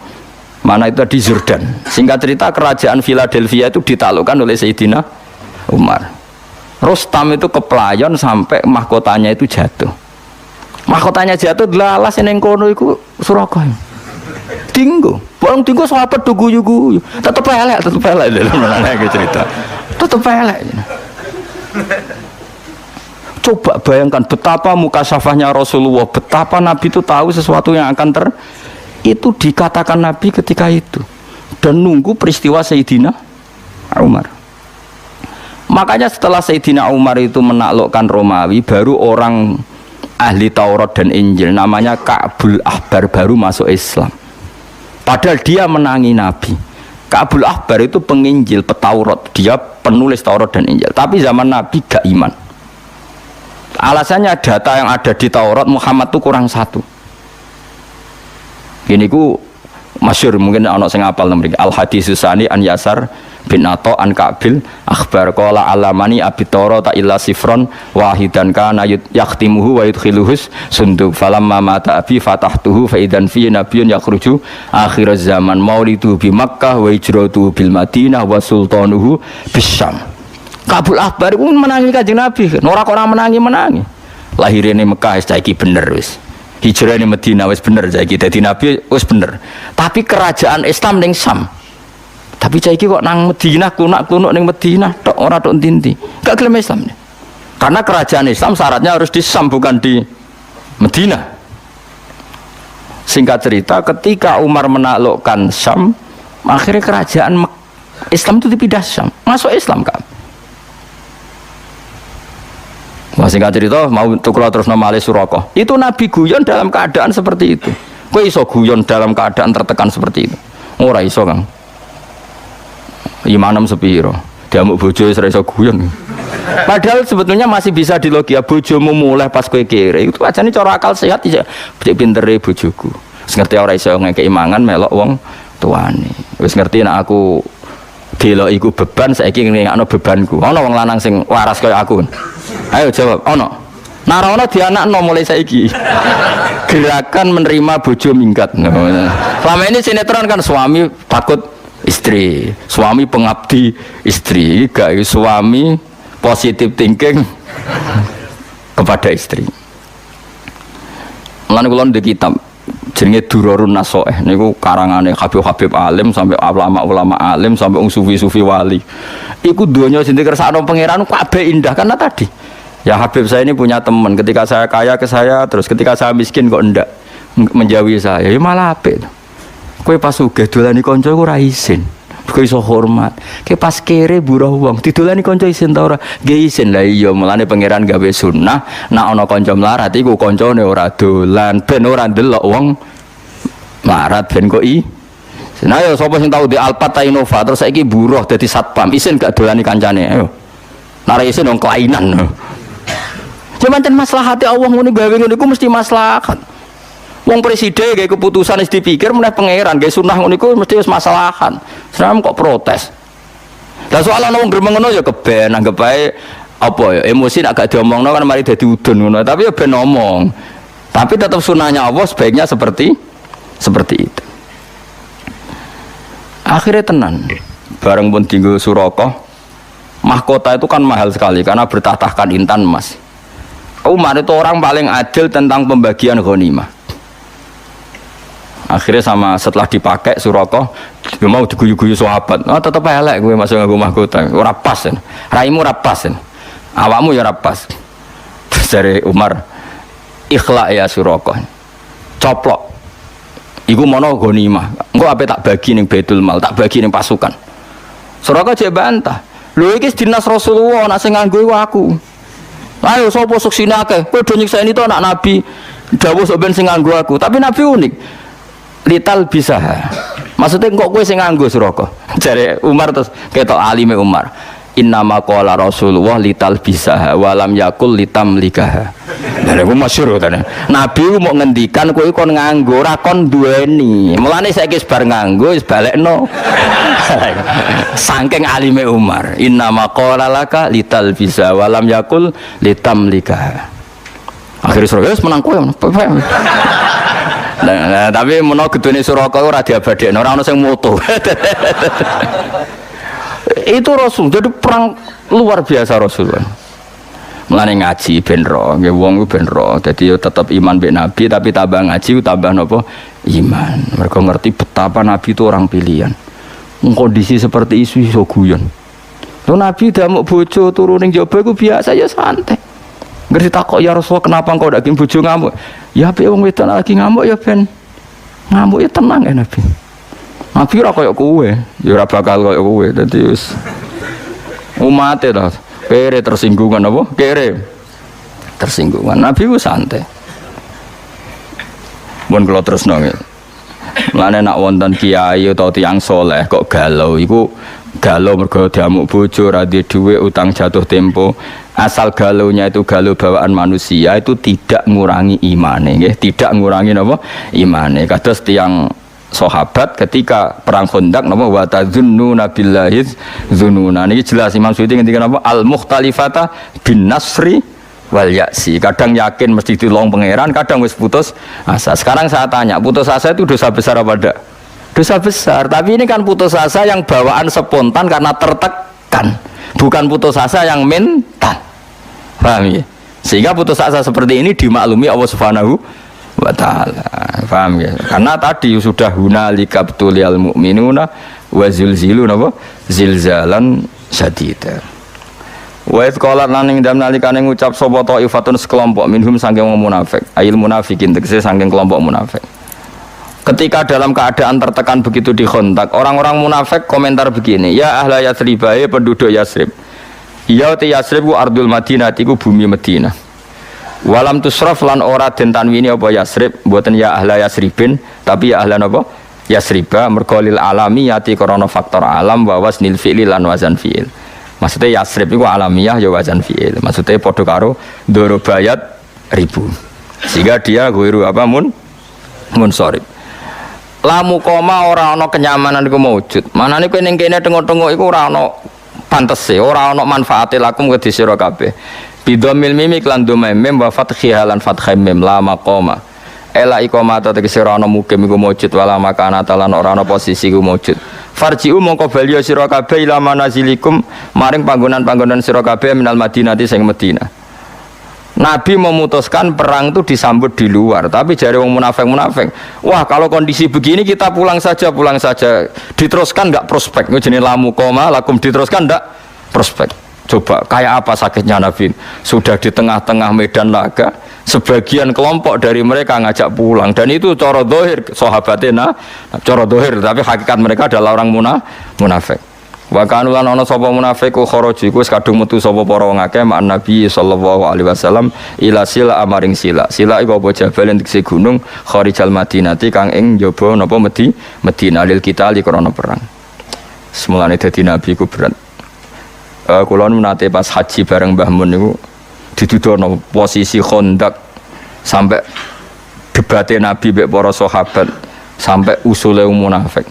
mana itu di Jordan. Singkat cerita, kerajaan Philadelphia itu ditaklukkan oleh Sayyidina Umar. Rustam itu keplayon sampai mahkotanya itu jatuh. Mahkotanya jatuh, lalas yang kono itu Surakoh. Tinggu, barang tinggu sahabat tuh guyu-guyu. Tetep elek cerita. Tetep elek. Coba bayangkan betapa mukasyafahnya Rasulullah, betapa Nabi itu tahu sesuatu yang akan itu dikatakan Nabi ketika itu dan nunggu peristiwa Sayyidina Umar. Makanya setelah Sayyidina Umar itu menaklukkan Romawi, baru orang ahli Taurat dan Injil namanya Ka'bul Ahbar baru masuk Islam. Padahal dia menangi Nabi. Ka'bul Ahbar itu penginjil, petaurat, dia penulis Taurat dan Injil. Tapi zaman Nabi gak iman. Alasannya data yang ada di Taurat Muhammad itu kurang satu. Gini ku masyhur mungkin ana sing hafal mriki Al Hadis Sani an Yasar bin Atha an Ka'bil akhbar qala alamani abi Taurat illa sifron wahidan kana yaktimuhu wa yudkhiluhus sunduk falamma mata abi fatahtuhu fa idan fi nabiyyun yakhruju akhir zaman maulidu bi Makkah wa hijratuhu bil Madinah wa sultanuhu bisyam. Ka'bul Ahbar ku menangi Kanjeng Nabi, ora kok ora menangi. Lahirane Mekah saiki bener wis. Hijrah di Medina wis bener saiki dadi nabi wis bener. Tapi kerajaan Islam ning Syam. Tapi saiki kok nang Madinah kunak-kunuk ning Madinah tok ora tok ndi-ndi. Gak gelem Islam. Karena kerajaan Islam syaratnya harus di Syam bukan di Madinah. Singkat cerita ketika Umar menaklukkan Syam, akhirnya kerajaan Islam itu dipindah Syam. Masuk Islam kan. Masih nggak cerita mau tukul terus nama Ali Suroko. Itu Nabi guyon dalam keadaan seperti itu. Kok iso guyon dalam keadaan tertekan seperti itu? Ora iso Kang. Imanem sepiro. Dia mau bojo iso guyon. Padahal sebetulnya masih bisa dilogia bojomu mulai pas kowe kere. Itu aja nih cara akal sehat aja. Becik pintere bojoku. Wis ngerti ora iso ngekeki mangan melok wong tuane. Wis ngerti nek aku delok iku beban saiki ngene bebanku. Ana wong lanang sing waras kaya aku. Ayo jawab, ono. Nara ono dianakno mulai saiki. Gerakan menerima bojo minggat. Selama ini sinetron kan suami takut istri, suami pengabdi istri, gak suami positive thinking kepada istri. Mulane kula ndek kitab jenenge Durarun Nasoeh niku karangane Habib alim sampai ulama alim sampai sufi wali. Iku donya sing dikersakno pangeran kabeh indah karena tadi. Ya Habib saya ini punya teman, ketika saya kaya ke saya, terus ketika saya miskin kok ndak menjauhi saya, ya malah apik. Kowe pas sugih dolani kanca ora isin. Kowe iso hormat. Kowe pas kere buruh wong, didolani kanca isin ta ora? Nggih isin. Lah iya, mulane pangeran gawe sunah, nek ana kanca mlarat iku kancane ora dolan, ben ora ndelok wong mlarat ben kok Nah ya sapa sing tau di Alphard ta Innova terus saiki buruh dadi satpam, isin gak dolani kancane. Ayo. Nara isin wong kelainan. Cuman ten maslahate Allah ngene gawe ngono iku mesti maslahat. Wong presiden gawe keputusan wis dipikir meneh pangeran gawe sunah ngono iku mesti wis maslahan. Senam kok protes. Lah soal ana wong gremeng ngono ya keben anggap bae apa ya emosi nek gak diomongno kan mari dadi udun ngono tapi ya ben ngomong. Tapi tetap sunahnya Allah sebaiknya seperti itu. Akhirnya tenan. Bareng pun tinggal Suroko. Mahkota itu kan mahal sekali karena bertatahkan intan emas. Umar itu orang paling adil tentang pembagian ghanimah. Akhirnya setelah dipakai Suroko mau diguyu-guyu sahabat. Tetep elek gue masuk nganggo mahkota. Ora pas. Raimu ora pas. Awakmu ya ora pas. Terus dari Umar, "Ikhlaq ya Suroko." Coplok. Iku mono ghanimah. Engko ape tak bagi ning Baitul Mal, tak bagi ning pasukan. Suroko jek bantah. Lho iki dinas Rasulullah nek sing nganggo iku aku. Ayo sapa suksine akeh. Kowe do nyikseni to anak Nabi. Dawuh sok ben sing nganggo aku. Tapi Nabi unik. Lital bisa. Maksudnya kok kowe sing nganggo Suraka. Jare Umar terus ketok alime Umar. Innama qala Rasulullah lital bisa wa lam yakul litamlikaha. Lha iku masyhur to. Nabi mau ngendikan kowe kon nganggo ora kon duweni. Mulane saiki wis bar nganggo wis balekno. Saking alime Umar. Innama qala laka lital bisa wa lam yakul litamlikaha. Akhire Suraka wis menang kowe. Nah, tapi menawa gedene Suraka ora diabadekno, ora ana sing moto. Itu Rasul, jadi perang luar biasa Rasul. Mulane ngaji ben ro, nggih wong ku ben ro. Dadi yo tetep iman mbek Nabi tapi tambah ngaji tambah napa? Iman. Mereka ngerti betapa Nabi itu orang pilihan. Kondisi seperti isu guyon. Lho Nabi damuk bojo turu ning jaba iku biasa ya santai. Ngerti takok ya Rasul kenapa engkau ndak bojo ngamuk? Ya apik wong wedok lagi ngamuk ya ben ngamuk ya tenang ya Nabi. Nabi ora koyo kowe, ya ora bakal koyo kowe. Dadi wis Umat itu kere tersinggungan apa? Kere tersinggungan. Nabi ku santai. Mun kula tresno nggih. Mulane nak wonten kiai utawa tiyang saleh kok galau iku galau mergo diamuk bojo ra duwe dhuwit utang jatuh tempo. Asal galaunya itu galau bawaan manusia itu tidak ngurangi imane nggih, tidak ngurangi napa? Imane. Kados tiyang sahabat ketika perang Khandaq napa wa tazunnuna billahi dzununa niki jelas Imam Suyuti ngendika napa al mukhtalifata bin nasri wal ya'si. Kadang yakin mesti ditolong pangeran, kadang wis putus asa. Sekarang saya tanya, putus asa itu dosa besar apa enggak? Dosa besar, tapi ini kan putus asa yang bawaan spontan karena tertekan, bukan putus asa yang mental. Paham ya? Sehingga putus asa seperti ini dimaklumi Allah Subhanahu wa ta'ala. Paham ya? Karena tadi sudah hunalika btuliyal mu'minuna wa zilziluna apa? Zilzalan syadida. Wa idh qalat lan ing dalem nalikane ngucap sapa ta'ifatun sekelompok minhum saking wong munafik, ail munafikin tegese saking kelompok munafik. Ketika dalam keadaan tertekan begitu di Khandaq, orang-orang munafik komentar begini, ya ahla Yatsrib, ya penduduk Yatsrib. Ya te Yatsrib ku ardul Madinah, iku bumi Madinah. Walam tusraf lan ora den tanwini apa Yatsrib, mboten ya ahla Yatsribin, tapi ya ahla napa? Yatsriba mergo lil alamiyati karena faktor alam wa wasnil fi'li lan wazan fi'il. Maksudnya Yatsrib itu alamiah ya wazan fi'il. Maksudnya podo karo dorobayat ribu. Sehingga dia guiru apa munsorib. Lamu koma ora ana kenyamanan iku maujud. Manane kowe ning kene tengok-tengok iku ora ana pantese, ora ana manfaate lakum kedhi sira kabeh. Bidomil mim iklan domem wa fathiha lan fathai mim la maqama. Ela iqamata tegese ora ana mukim iku maujud wala makana talan ora ana posisi iku maujud. Farji'u mongko bali sira kabeh ila manazilikum maring panggonan-panggonan sira kabeh minal Madinati sing Madinah. Nabi memutuskan perang itu disambut di luar, tapi jare wong munafik, wah kalau kondisi begini kita pulang saja, diteruskan enggak prospek, jenenge lamu koma lakum diteruskan enggak prospek. Coba kayak apa sakitnya Nabi, sudah di tengah-tengah medan laga, sebagian kelompok dari mereka ngajak pulang, dan itu cara dohir sahabatnya, cara dohir, tapi hakikat mereka adalah orang munafik. Wa kanu lan ana sapa munafiku kharaju iku wis kadung metu sapa para wong akeh mak Nabi sallallahu alaihi wasallam ila sila amaring sila. Sila iku apa jabal tegese gunung kharijal Madinati kang ing njaba napa Madinah lil kita li krana perang. Semulane dadi Nabi iku berat. Kula nate pas haji bareng Mbah Mun niku didudono posisi Khandaq sampai debate Nabi mek para sahabat sampai usule munafik.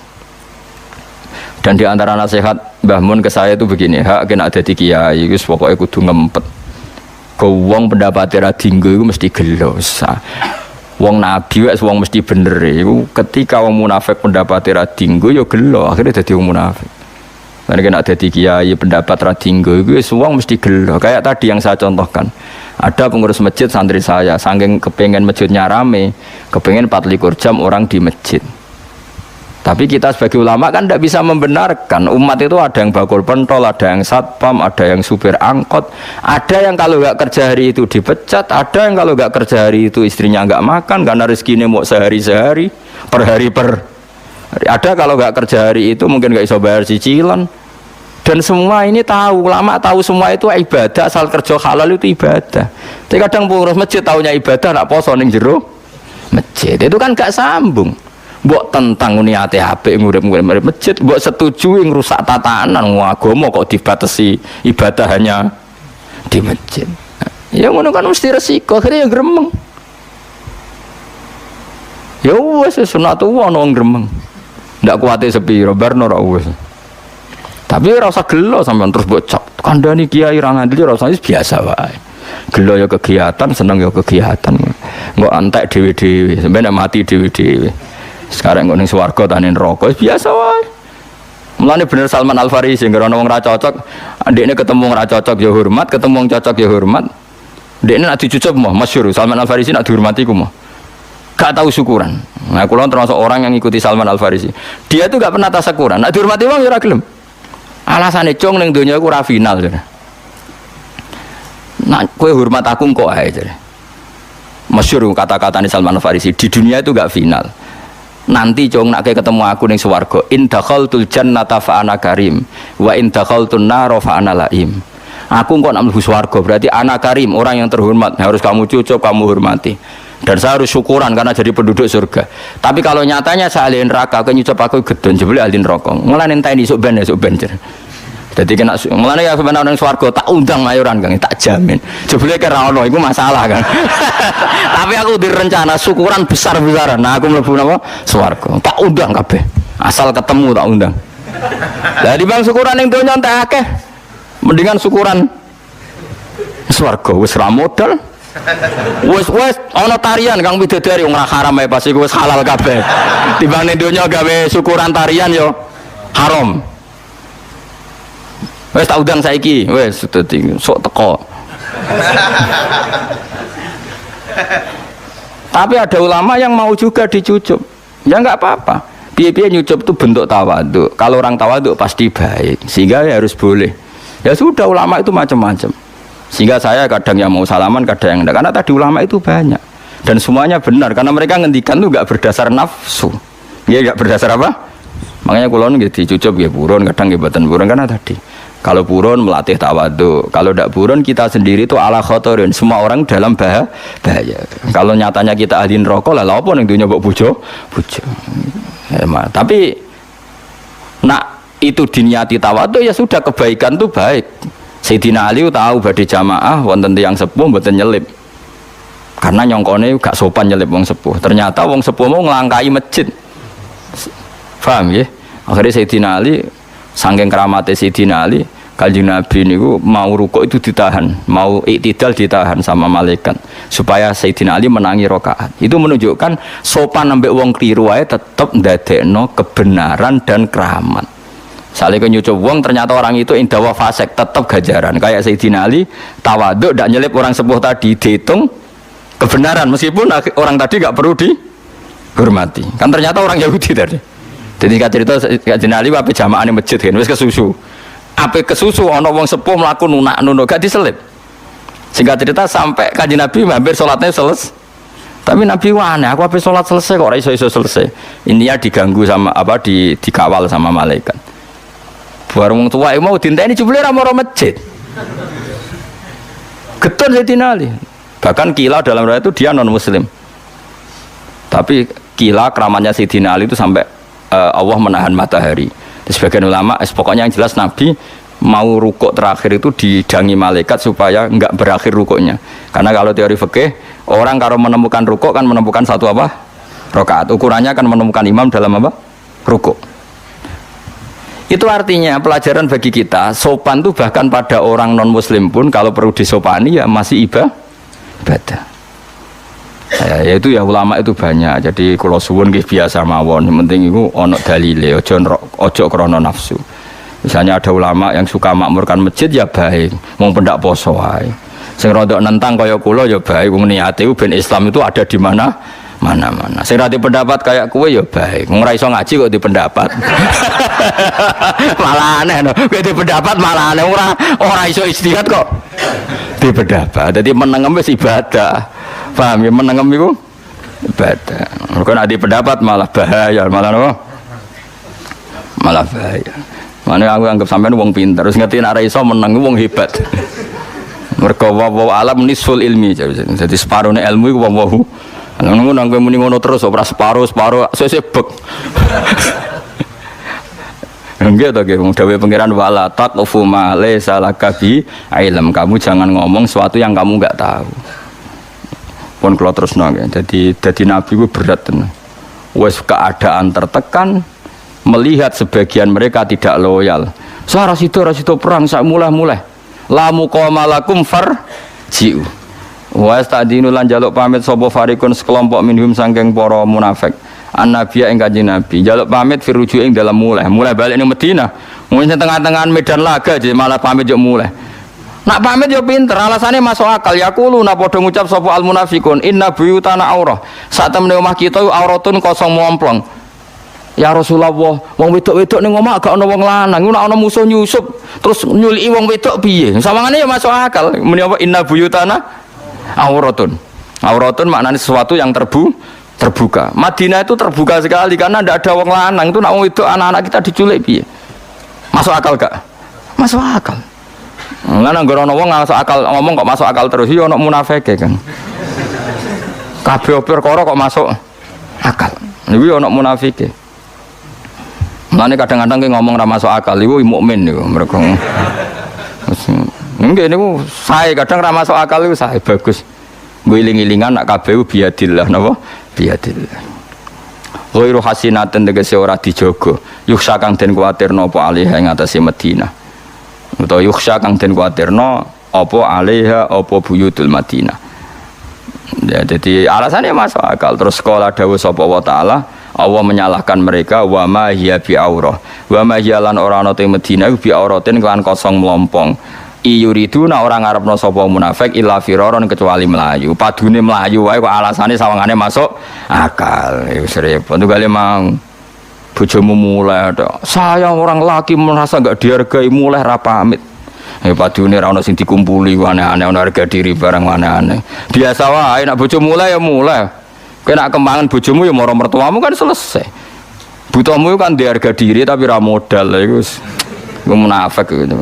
Dan di antara nasihat Mbah Mun ke saya itu begini, hak kena dadi kiai wis pokoke kudu ngempet. Go wong pendapate ra dinggo iku mesti gelo. Wong nabi wis wong mesti bener iku ketika wong munafik pendapate ra dinggo ya gelo, akhirnya dadi wong munafik. Karena kena dadi kiai pendapat ra dinggo iku wis wong mesti gelo. Kayak tadi yang saya contohkan. Ada pengurus masjid santri saya, saking kepengen masjidnya rame, kepengen 24 jam orang di masjid. Tapi kita sebagai ulama kan tidak bisa membenarkan. Umat itu ada yang bakul pentol, ada yang satpam, ada yang supir angkot, ada yang kalau nggak kerja hari itu dipecat, ada yang kalau nggak kerja hari itu istrinya nggak makan karena rezekinya mau sehari-sehari, per hari. Ada kalau nggak kerja hari itu mungkin nggak bisa bayar cicilan. Dan semua ini tahu, ulama tahu semua itu ibadah, asal kerja halal itu ibadah. Tapi kadang pengurus masjid tahunya ibadah, nak poso ning jero masjid, itu kan nggak sambung. Mbok tentang niate apik ngurip-ngurip masjid, mbok setuju ngrusak tatanan agama kok dibatasi ibadah hanya di masjid. Ya ngono kan mesti resiko, akhirnya ya gremeng. Ya wis sunatullah ono gremeng. Ndak kuwate sepiro barno ra wis. Tapi ora usah gelo sampean terus mbok cak kandhani kiai ra ngandel ora usah biasa wae. Gelo ya kegiatan, seneng ya kegiatan. Engko antek dhewe-dhewe, sampeyan mati dhewe-dhewe. Sekarang ning swarga tanin neraka biasa wae. Mulane bener Salman Al Farisi ngira ana wong ra cocok, ndekne ketemu wong ra cocok ya hormat, ketemu wong cocok ya hormat. Ndekne nek dicucup mah masyhur Salman Al Farisi nek dihormati ku mah. Gak tahu syukuran. Nah, kula termasuk orang yang ngikuti Salman Al Farisi. Dia itu gak pernah tasakuran. Nek dihormati wong ya ora gelem. Alasane cong ning donya iku ora final jare. Nah, kowe hormat aku kok ae jare. Masyhur kata-katane Salman Al Farisi, di dunia itu gak final. nanti cung nak ketemu aku ning swarga in dakhaltul jannata fa ana karim wa in dakhaltun nar fa ana laim. Aku kok nak mlebu swarga berarti ana karim, orang yang terhormat, harus kamu cucup, kamu hormati. Dan saya harus syukuran karena jadi penduduk surga. Tapi kalau nyatanya saya ahli neraka, aku nyucup aku gedon jebule ahli neraka. Mulane enteni sok ben jadi kena mulane ya sebenarnya orang swarga tak undang mayoran Kang, tak jamin. Jebule kira ono iku masalah Kang. Tapi aku direncana syukuran besar-besaran. Nah, aku mlebu napa? Swarga. Tak undang kabeh. Asal ketemu tak undang. Lah di bang syukuran ning donya entek akeh. Mendingan syukuran swarga wis ra modal. Wis ana tarian Kang bidadari wong ra haram ae pas iku wis halal kabeh. Timbang ning donya gawe syukuran tarian yo haram. Wes tak udang saiki, wes dadi sok teko. Tapi ada ulama yang mau juga dicucup. Ya enggak apa-apa. Piye-piye nyucup itu bentuk tawaduk. Kalau orang tawaduk pasti baik, sehingga ya harus boleh. Ya sudah ulama itu macam-macam. Sehingga saya kadang yang mau salaman, kadang yang enggak. Karena tadi ulama itu banyak dan semuanya benar karena mereka ngendikan itu enggak berdasar nafsu. Ya enggak berdasar apa? Makanya kula nggih dicucup nggih purun, kadang nggih mboten purun karena tadi kalau purun melatih tawadhu, kalau tidak purun kita sendiri itu ala khotorin, semua orang dalam bahaya. Kalau nyatanya kita ahli neraka lah apa ning dunya mbok bojo. Tapi nak itu diniati tawadhu ya sudah, kebaikan itu baik. Sayyidina Ali tahu badhe jamaah wonten tiyang sepuh mboten nyelip. Karena nyongkone gak sopan nyelip wong sepuh. Ternyata wong sepuh mau nglangkai masjid. Paham ya? Akhirnya Sayyidina Ali saking keramatnya Sayyidina Ali, Kanjeng Nabi niku mau rukuk itu ditahan, mau iktidal ditahan sama malaikat supaya Sayyidina Ali menangi rakaat. Itu menunjukkan sopan ambek wong kliru wae tetep ndadekno kebenaran dan keramat. Saleh nyucup wong ternyata orang itu indawa fasik tetep gajaran. Kayak Sayyidina Ali tawaduk ndak nyelip orang sepuh tadi, dihitung kebenaran meskipun orang tadi gak perlu dihormati. Kan ternyata orang Yahudi tadi. Jadi cerita Kanjeng Ali ape jamaahane masjid kan wis kesusu. Ape kesusu ana wong sepuh mlaku nunak-nunuk gak diselip. Singkat cerita sampai Kanjeng Nabi hampir salatnya selesai. Tapi Nabi aneh, aku ape salat selesai kok ora iso selesai. Intinya diganggu sama apa dikawal sama malaikat. Bareng wong tuwa mau dinteni jebule ra maro masjid. Geton Sayyidina Ali. Bahkan kila dalam riwayat itu dia non muslim. Tapi kila keramatnya Sayyidina Ali itu sampai Allah menahan matahari. Sebagian ulama, pokoknya yang jelas Nabi mau rukuk terakhir itu didangi malaikat supaya enggak berakhir rukuknya. Karena kalau teori fikih, orang kalau menemukan rukuk kan menemukan satu apa? Rakaat. Ukurannya kan menemukan imam dalam apa? Rukuk. Itu artinya pelajaran bagi kita, sopan itu bahkan pada orang non muslim pun kalau perlu disopani ya masih ibadah. Ya itu ya ulama itu banyak. Jadi kalau suwun nggih biasa mawon, yang penting itu ono dalile, ojo krana nafsu. Misalnya ada ulama yang suka makmurkan masjid ya baik, wong pendak poso wae. Sing rodok nentang kaya kula ya baik, wong niate ben Islam itu ada di mana-mana. Sing rada pendapat kayak kowe ya baik. Wong ora iso ngaji kok di pendapat. Malah aneh no. Kowe di pendapat malah aneh, ora iso ijtihad kok di pendapat. Dadi menengem wis ibadah. Paham ya, menengem itu ibadah. Kalau ada pendapat malah bahaya, malah apa? Malah bahaya. Mana aku anggap sampean wong pinter, terus ngerti nek ora iso meneng wong hebat. Mergo wa alam nisful ilmi. Jadi separone ilmu iku wong. Ngono nang kowe muni ngono terus ora separo sesebek. Enggak toh, wong dawuh pangeran wala taqfu ma laysa laka bi ilm. Kamu jangan ngomong sesuatu yang kamu enggak tahu. Pun kalau terus nang, jadi Nabi itu berat tenan. Wes keadaan tertekan, melihat sebagian mereka tidak loyal. Rasido perang, saya mulai. Lamu qomalakum farji'u. Wes tadinu lan jaluk pamit sapa farikun sekelompok minhum sangking para munafik. An-Nabiya ing Kanjeng Nabi, jaluk pamit firuju ing dalam mulai balik ning Madinah. Mungkin tengah-tengah medan laga aja malah pamit yo mulai. Nak pamit yo pinter, alasannya masuk akal. Yaqulu na padha ngucap sapa al munafiqun inna buyutana aurah. Sak temene omah kita auratun kosong momplong. Ya Rasulullah, wong wedok-wedok ning omah gak ana wong lanang, nek ana musuh nyusup terus nyuliki wong wedok piye? Sawangane ya masuk akal. Muni apa inna buyutana auratun. Auratun maknanya sesuatu yang terbuka. Madinah itu terbuka sekali karena tidak ada wong lanang. Itu nak wong itu anak-anak kita diculik piye? Masuk akal gak? Masuk akal. Lah nang ngono wong masuk akal ngomong kok masuk akal terus ya ono munafike kan. Kabeh perkara kok masuk akal. Niku ono munafike. Mulane kadang-kadang ki ngomong ra masuk akal iku mukmin niku mergo. Nggih niku sae kadang ra masuk akal iku sae bagus. Ngiling-ilingan nak kabeh biadillah napa? Biadillah. Ghairu hasinaten tegese ora dijaga. Yukhsa kang den kuwatirno apa alaiha ing atase Madinah. Utawa yukhsa kang den kuwatirno apa alaiha apa buyutul Madinah. Ya jadi alasannya masuk akal. Terus sekolah dawuh sapa wa taala Allah menyalahkan mereka wa ma hiya bi aurah. Wa ma hiya lan ora ana te Madinah bi auratin kan kosong melompong. Iyuriduna orang ngarepno sapa munafik illa firaron kecuali melayu. Padune melayu wae kok alasane sawangane masuk akal. Wis repot kali mang bojomu mulai tok. Saya orang laki merasa enggak dihargai mulai ra pamit. Padune ra ono sing dikumpuli aneh-aneh ono harga diri barang aneh-aneh. Biasa wae nek bojomu mulai ya mulai. Kowe nek kembangan bojomu ya maro mertuamu kan selesai. Butuhmu kan di harga diri tapi ra modal iku munafik gitu.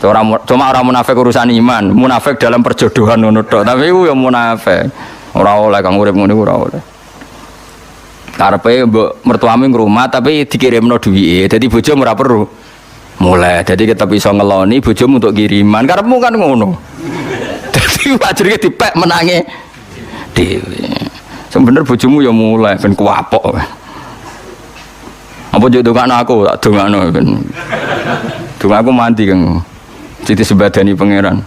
Cuma orang munafik urusan iman, munafik dalam perjodohan ngono tok. Tapi iku ya munafik. Ora oleh kang urip ngono ora oleh. Karepe mbok mertuamu ngrumah tapi dikirimno duwike. Dadi bojomu ora perlu mulai. Jadi kita bisa ngeloni bojomu untuk kiriman. Karepmu kan ngono. Dadi ajrike dipek menange dhewe. Sebener bojomu ya mulai ben kuwapok. Apa yo dongakno aku tak dongakno ben. Dong aku mandi kang. Citi sebadani pangeran.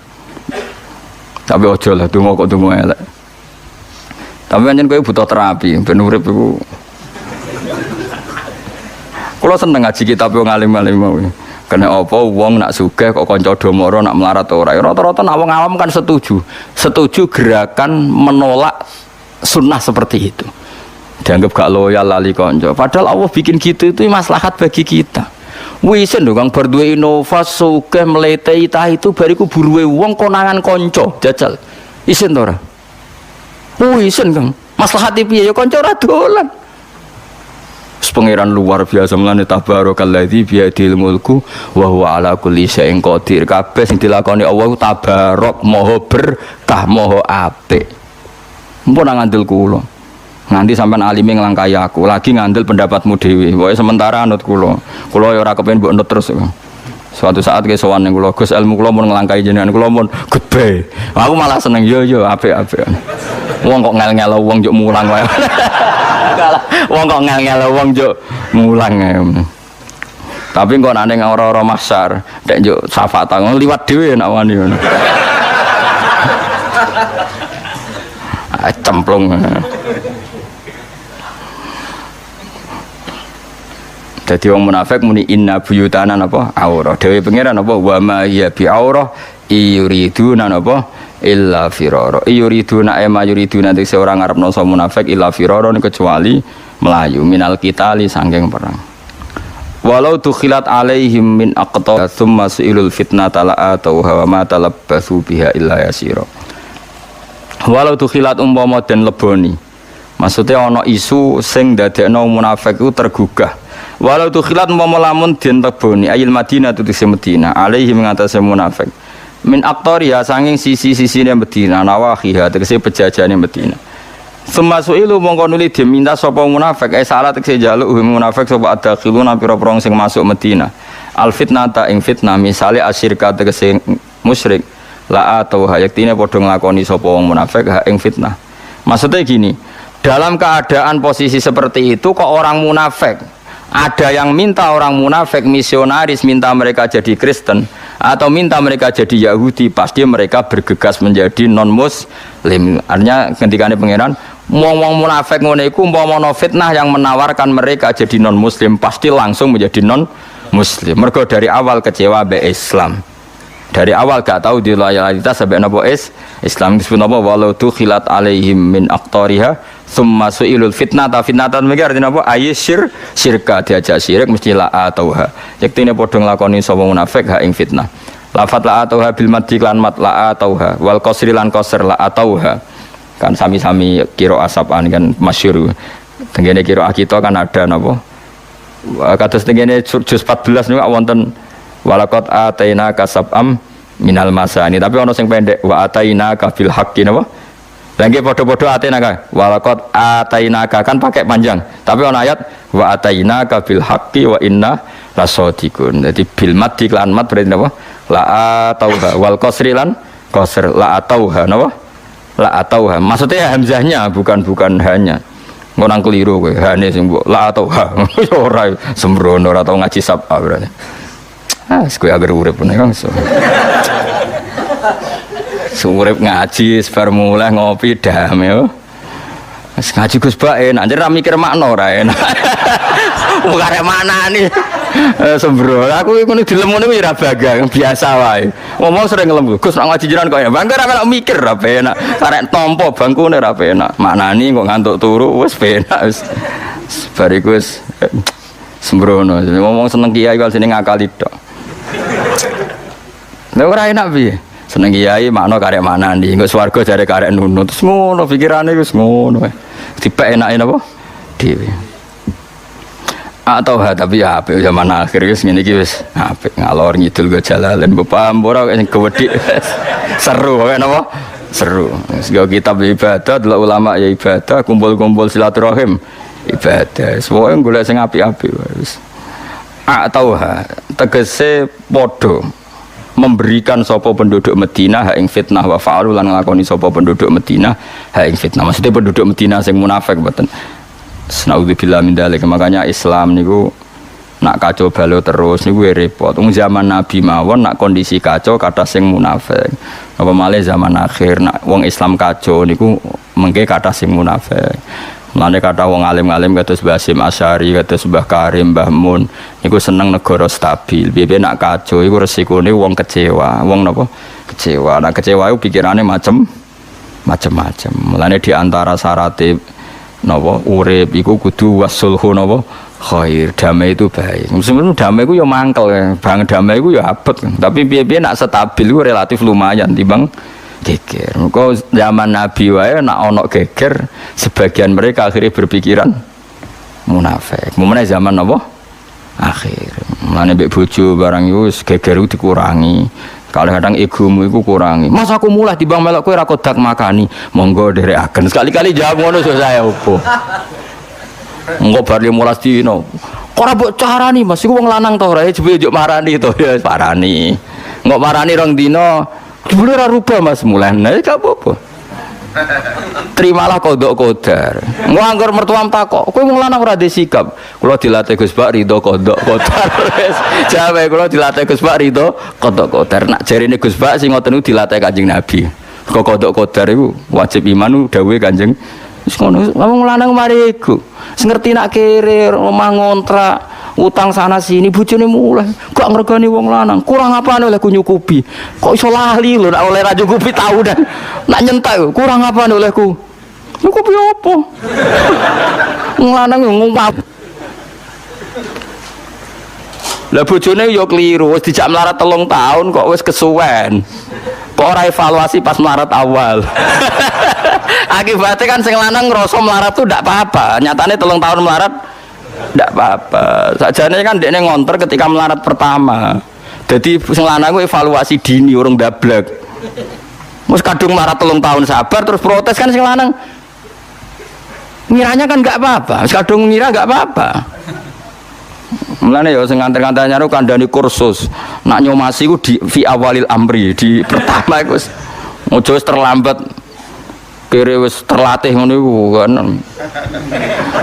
Tapi ojo lah donga kok donga elek. Tapi pancen kowe butuh terapi ben urip iku. Kula seneng ngaji kitab wong alim-alim mau. Kena apa wong nak sugih kok kanca do mara nak melarat ora. Rata-rata nak wong awam kan setuju. Setuju gerakan menolak sunnah seperti itu. Dianggap gak loyal lali kanca. Padahal Allah bikin gitu itu maslahat bagi kita. Wisen dong kang berduwe inovasi sugih mletei ta itu bariku buruwe wong konangan kanca jajal. Isen to ora? Wisen kang. Maslahate piye ya kanca ora dolan. Pangeran luar biasa melane tabarakalladzi biyadil mulku wa huwa ala kulli syai'in qadir. Kabeh sing dilakoni Allah tabarok maha berkah maha apik. Mumpun ngandel kula. Nanti sampean alime nglangkai aku, lagi ngandel pendapatmu dhewe. Pokoke sementara anut kula. Kula ya ora kepen mbok anut terus. Suatu saat ke sowan ning kula, Gus ilmu kula mun nglangkai jenengan kula mun gede. Aku malah seneng yo apik-apik. Wong kok ngel-ngel wong njuk mulang wae. Wong kok ngel-ngel wong njuk mulang. Tapi kok nek ora-ora masar, nek njuk syafaat liwat dhewe nek wani ngono. Cemplung. Jadi wong munafik muni inna buyutana napa aurah. Dewe pangeran napa wa ma ya bi aurah yuriduna napa illa firara. Yuriduna ema yuriduna nek seorang ngarepno so munafik illa firara kecuali melayu minal qitali saking perang. Walau tukhilat alaihim min aqta tsumma suilul fitnata la atau wa ma talabbasu biha illa yasira. Walau tukhilat umpama den leboni. Maksudnya ana isu sing dadekno munafik ku tergugah. Walau tukhilat umpama lamun den leboni ayil Madinah tu tise Madinah alaihi mengatasi munafik. Min aqtariha sanging sisi-sisine Madinah nawahiha tegese pejajane Madinah. Semasuilu mongko nuli diminta sapa munafik salat tegese jaluk munafik sapa adakhiluna pira-pira sing masuk Madinah. Al fitnata ing fitnah misale asyirka tegese musyrik la atau hayaktine padha nglakoni sapa wong munafik ha ing fitnah. Maksudnya gini, dalam keadaan posisi seperti itu kok orang munafik ada yang minta orang munafik misionaris minta mereka jadi Kristen atau minta mereka jadi Yahudi, pasti mereka bergegas menjadi non muslim. Artinya ketika ini pangeran wong munafik ngono iku umpama fitnah yang menawarkan mereka jadi non muslim pasti langsung menjadi non muslim. Mergo dari awal kecewa be Islam. Dari awal gak tahu di loyalitas sampai napa Islam disebut napa walau tukhilat alaihim min aqtariha summa suilul fitnata fitnatan mengki artinya apa ayyir syirka diajak syirik mesti la atauha yektine padha nglakoni sapa munafik ha ing fitnah lafat la atauha bil madhi lan mat la atauha wal qasri lan qasr la atauha kan sami-sami kiro asapaan kan masyhur. Tenggene kiro kita kan ada napa? Kados tenggene juz 14 niku wonten walaqad ataina kasabam minal masani, tapi ana sing pendek wa ataina ka bil haqqi napa? Lah nggih padha-padha ataina ka walaqad ataina ka kan pakai panjang, tapi ana ayat wa ataina ka bil haqqi wa inna lasadiqun. Dadi bil mad lan mat berarti napa? La atauha wal qasri lan qasr la atauha napa? La atauha. Maksudnya hamzahnya bukan hanya. Ngonang keliru kowe, hane sing mbok la atauha. Ora sembrono ora tau ngaji sab'a berarti. Kowe agar urip meneh Kang. Urip ngaji sebar mulai ngopi damai wis ngaji Gus Bak enak anjir ra mikir makna ora enak. Wong arek manani sembro aku ngono dilemune wis ra bagang biasa wae ngomong sering ngelem Gus nak ngaji jiran kok ya bangga ra mikir ra enak arek tampa bangkune ra enak maknani kok ngantuk turu wis penak wis bariku wis sembrono ngomong seneng kiai kok sini ngakali tok lha ora enak piye seneng kiai makna karek manani engko swarga jare karek nunut terus ngono pikirane wis ngono wae dipek enake napa dhewe atau tapi ya apik zaman akhir wis ngene iki wis apik ngalor ngidul go jalalan paham ora sing gede seru kok napa seru sego kitab ibadah delok ulama ya ibadah kumpul-kumpul silaturahim ibadah semua golek sing apik-apik wis atau tegese padha memberikan sapa penduduk Madinah hak ing fitnah wa fa'alu lan nglakoni sapa penduduk Madinah hak ing fitnah maksudnya penduduk Madinah sing munafik mboten naudzubillah min dzalik makanya Islam niku nak kacau balau terus niku repot wong zaman Nabi mawon nak kondisi kacau kathah sing munafik apa malih zaman akhir nak wong Islam kacau niku mengke kathah sing munafik. Mulane kata wong alim-alim kados Mbah Hasyim Asy'ari, kados Mbah Karim, Mbah Mun niku seneng negara stabil. Piye nak kacau iku resikone wong kecewa. Wong napa? Kecewa. Nah kecewa iku pikirane macem-macem. Mulane di antara syaratte napa urip iku kudu wasulhu napa khair. Damai itu baik. Meskipun damai iku ya mangkel, bang damai iku ya abot. Tapi piye-piye nak stabil iku relatif lumayan timbang geger. Kok zaman Nabi wae nak ono geger, sebagian mereka akhirnya berpikiran munafik. Mumane zaman apa? Akhir. Mulane mbek bojo barang iku geger dikurangi. Kadang-kadang egomu iku kurangi. Mas aku mulai timbang melok kowe ra kodak makani. Monggo nderekaken. Sekali-kali jawab ngono saya opo. Engko bar 15 dino. Kok ora mbok carani Mas iku wong lanang to ora jebul njuk marani to ya parani. Engko marani rong dino jebule ora rubah Mas mulan. Nah gak apa-apa. Terimalah kodok kodar. Nganggur mertuam takok, kowe wong lanang ora disikap. Kula dilatih Gus Bak ridho kodok kodar. Wis jawe kula dilatih Gus Bak ridho kodok kodar. Nak jarine Gus Bak sing ngoten niku dilatih Kanjeng Nabi. Kok kodok kodar iku wajib iman dawuhe Kanjeng. Wis ngono wong lanang mari iku. Sing ngerti nak kere omah ngontrak utang sana sini bojone mulai gak ngregani wong lanang kurang apane oleh ku nyukupi kok iso lali lho nak oleh ra nyukupi tau dan nak nyentak kurang apane oleh ku nyukupi opo wong lanang ngumpat lah bojone yo kliru wis dijak melarat 3 tahun kok wis kesuwen kok ora evaluasi pas melarat awal akibatnya kan sing lanang ngrasa melarat tuh ndak apa-apa nyatane 3 tahun melarat ndak apa-apa. Sakjane kan dekne ngonter ketika melarat pertama. Jadi sing lanang evaluasi dini urung dablek. Mus kadung melarat 3 tahun sabar terus protes kan sing lanang. Ngiranya kan enggak apa-apa. Wis kadung ngira enggak apa-apa. Mulane ya sing nganter-nganter nyaru kandhani kursus. Nak nyomasi ku di fi awalil amri, di pertama iku wis ojo wis terlambat. Kere wis terlatih ngono iku kan.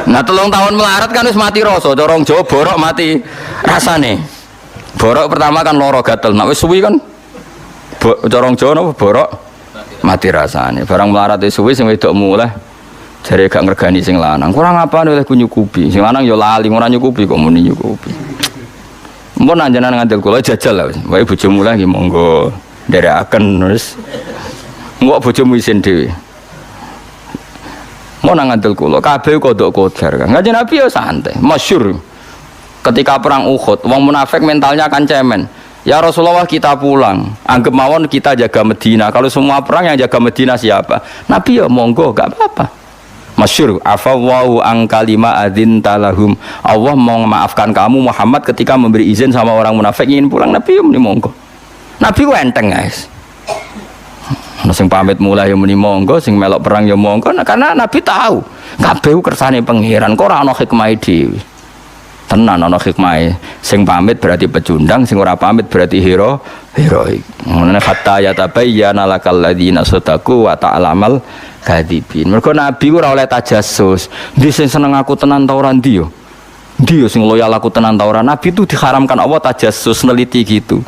Nah 3 tahun melarat kan wis mati rasa, cara wong Jawa borok mati rasane. Borok pertama kan lara gatel, nek wis suwi kan cara wong Jawa napa borok mati rasane. Barang melarat wis suwi sing wedok muleh jare gak ngregani sing lanang. Kurang apane oleh ku nyukupi. Sing lanang ya lali ora nyukupi kok muni nyukupi. Mun anjenan ngandel kula jajal lah wis. Wae bojo muleh nggih monggo nderekaken wis. Engko bojomu isin dhewe. Mau ngandel kula kabeh kodok kodar kan Kanjeng Nabi ya santai masyhur ketika perang Uhud wong munafik mentalnya kan cemen Ya Rasulullah kita pulang, anggap mawon kita jaga Medina. Kalau semua perang yang jaga Medina siapa? Nabi ya monggo, gak apa-apa. Masyhur, afawwahu an kalima adzin talahum. Allah mau memaafkan kamu Muhammad ketika memberi izin sama orang munafik ingin pulang. Nabi ya muni monggo. Nabi ku enteng guys. Sing pamit mulai ya muni monggo, sing melok perang ya monggo. Nah, karena Nabi tahu kabeh kersane pangeran, kok ora ana hikmah dhewe. Tenan ana hikmahe. Sing pamit berarti pecundang, sing ora pamit berarti heroik. Ngono hatta ya tabayyana lakal ladzina sadaqu wa ta'lamal kadzibin. Mergo Nabi ora oleh tajassus. Ndi sing seneng aku tenan ta ora ndi yo? Ndi yo sing loyal aku tenan ta ora? Nabi itu diharamkan Allah tajassus neliti gitu.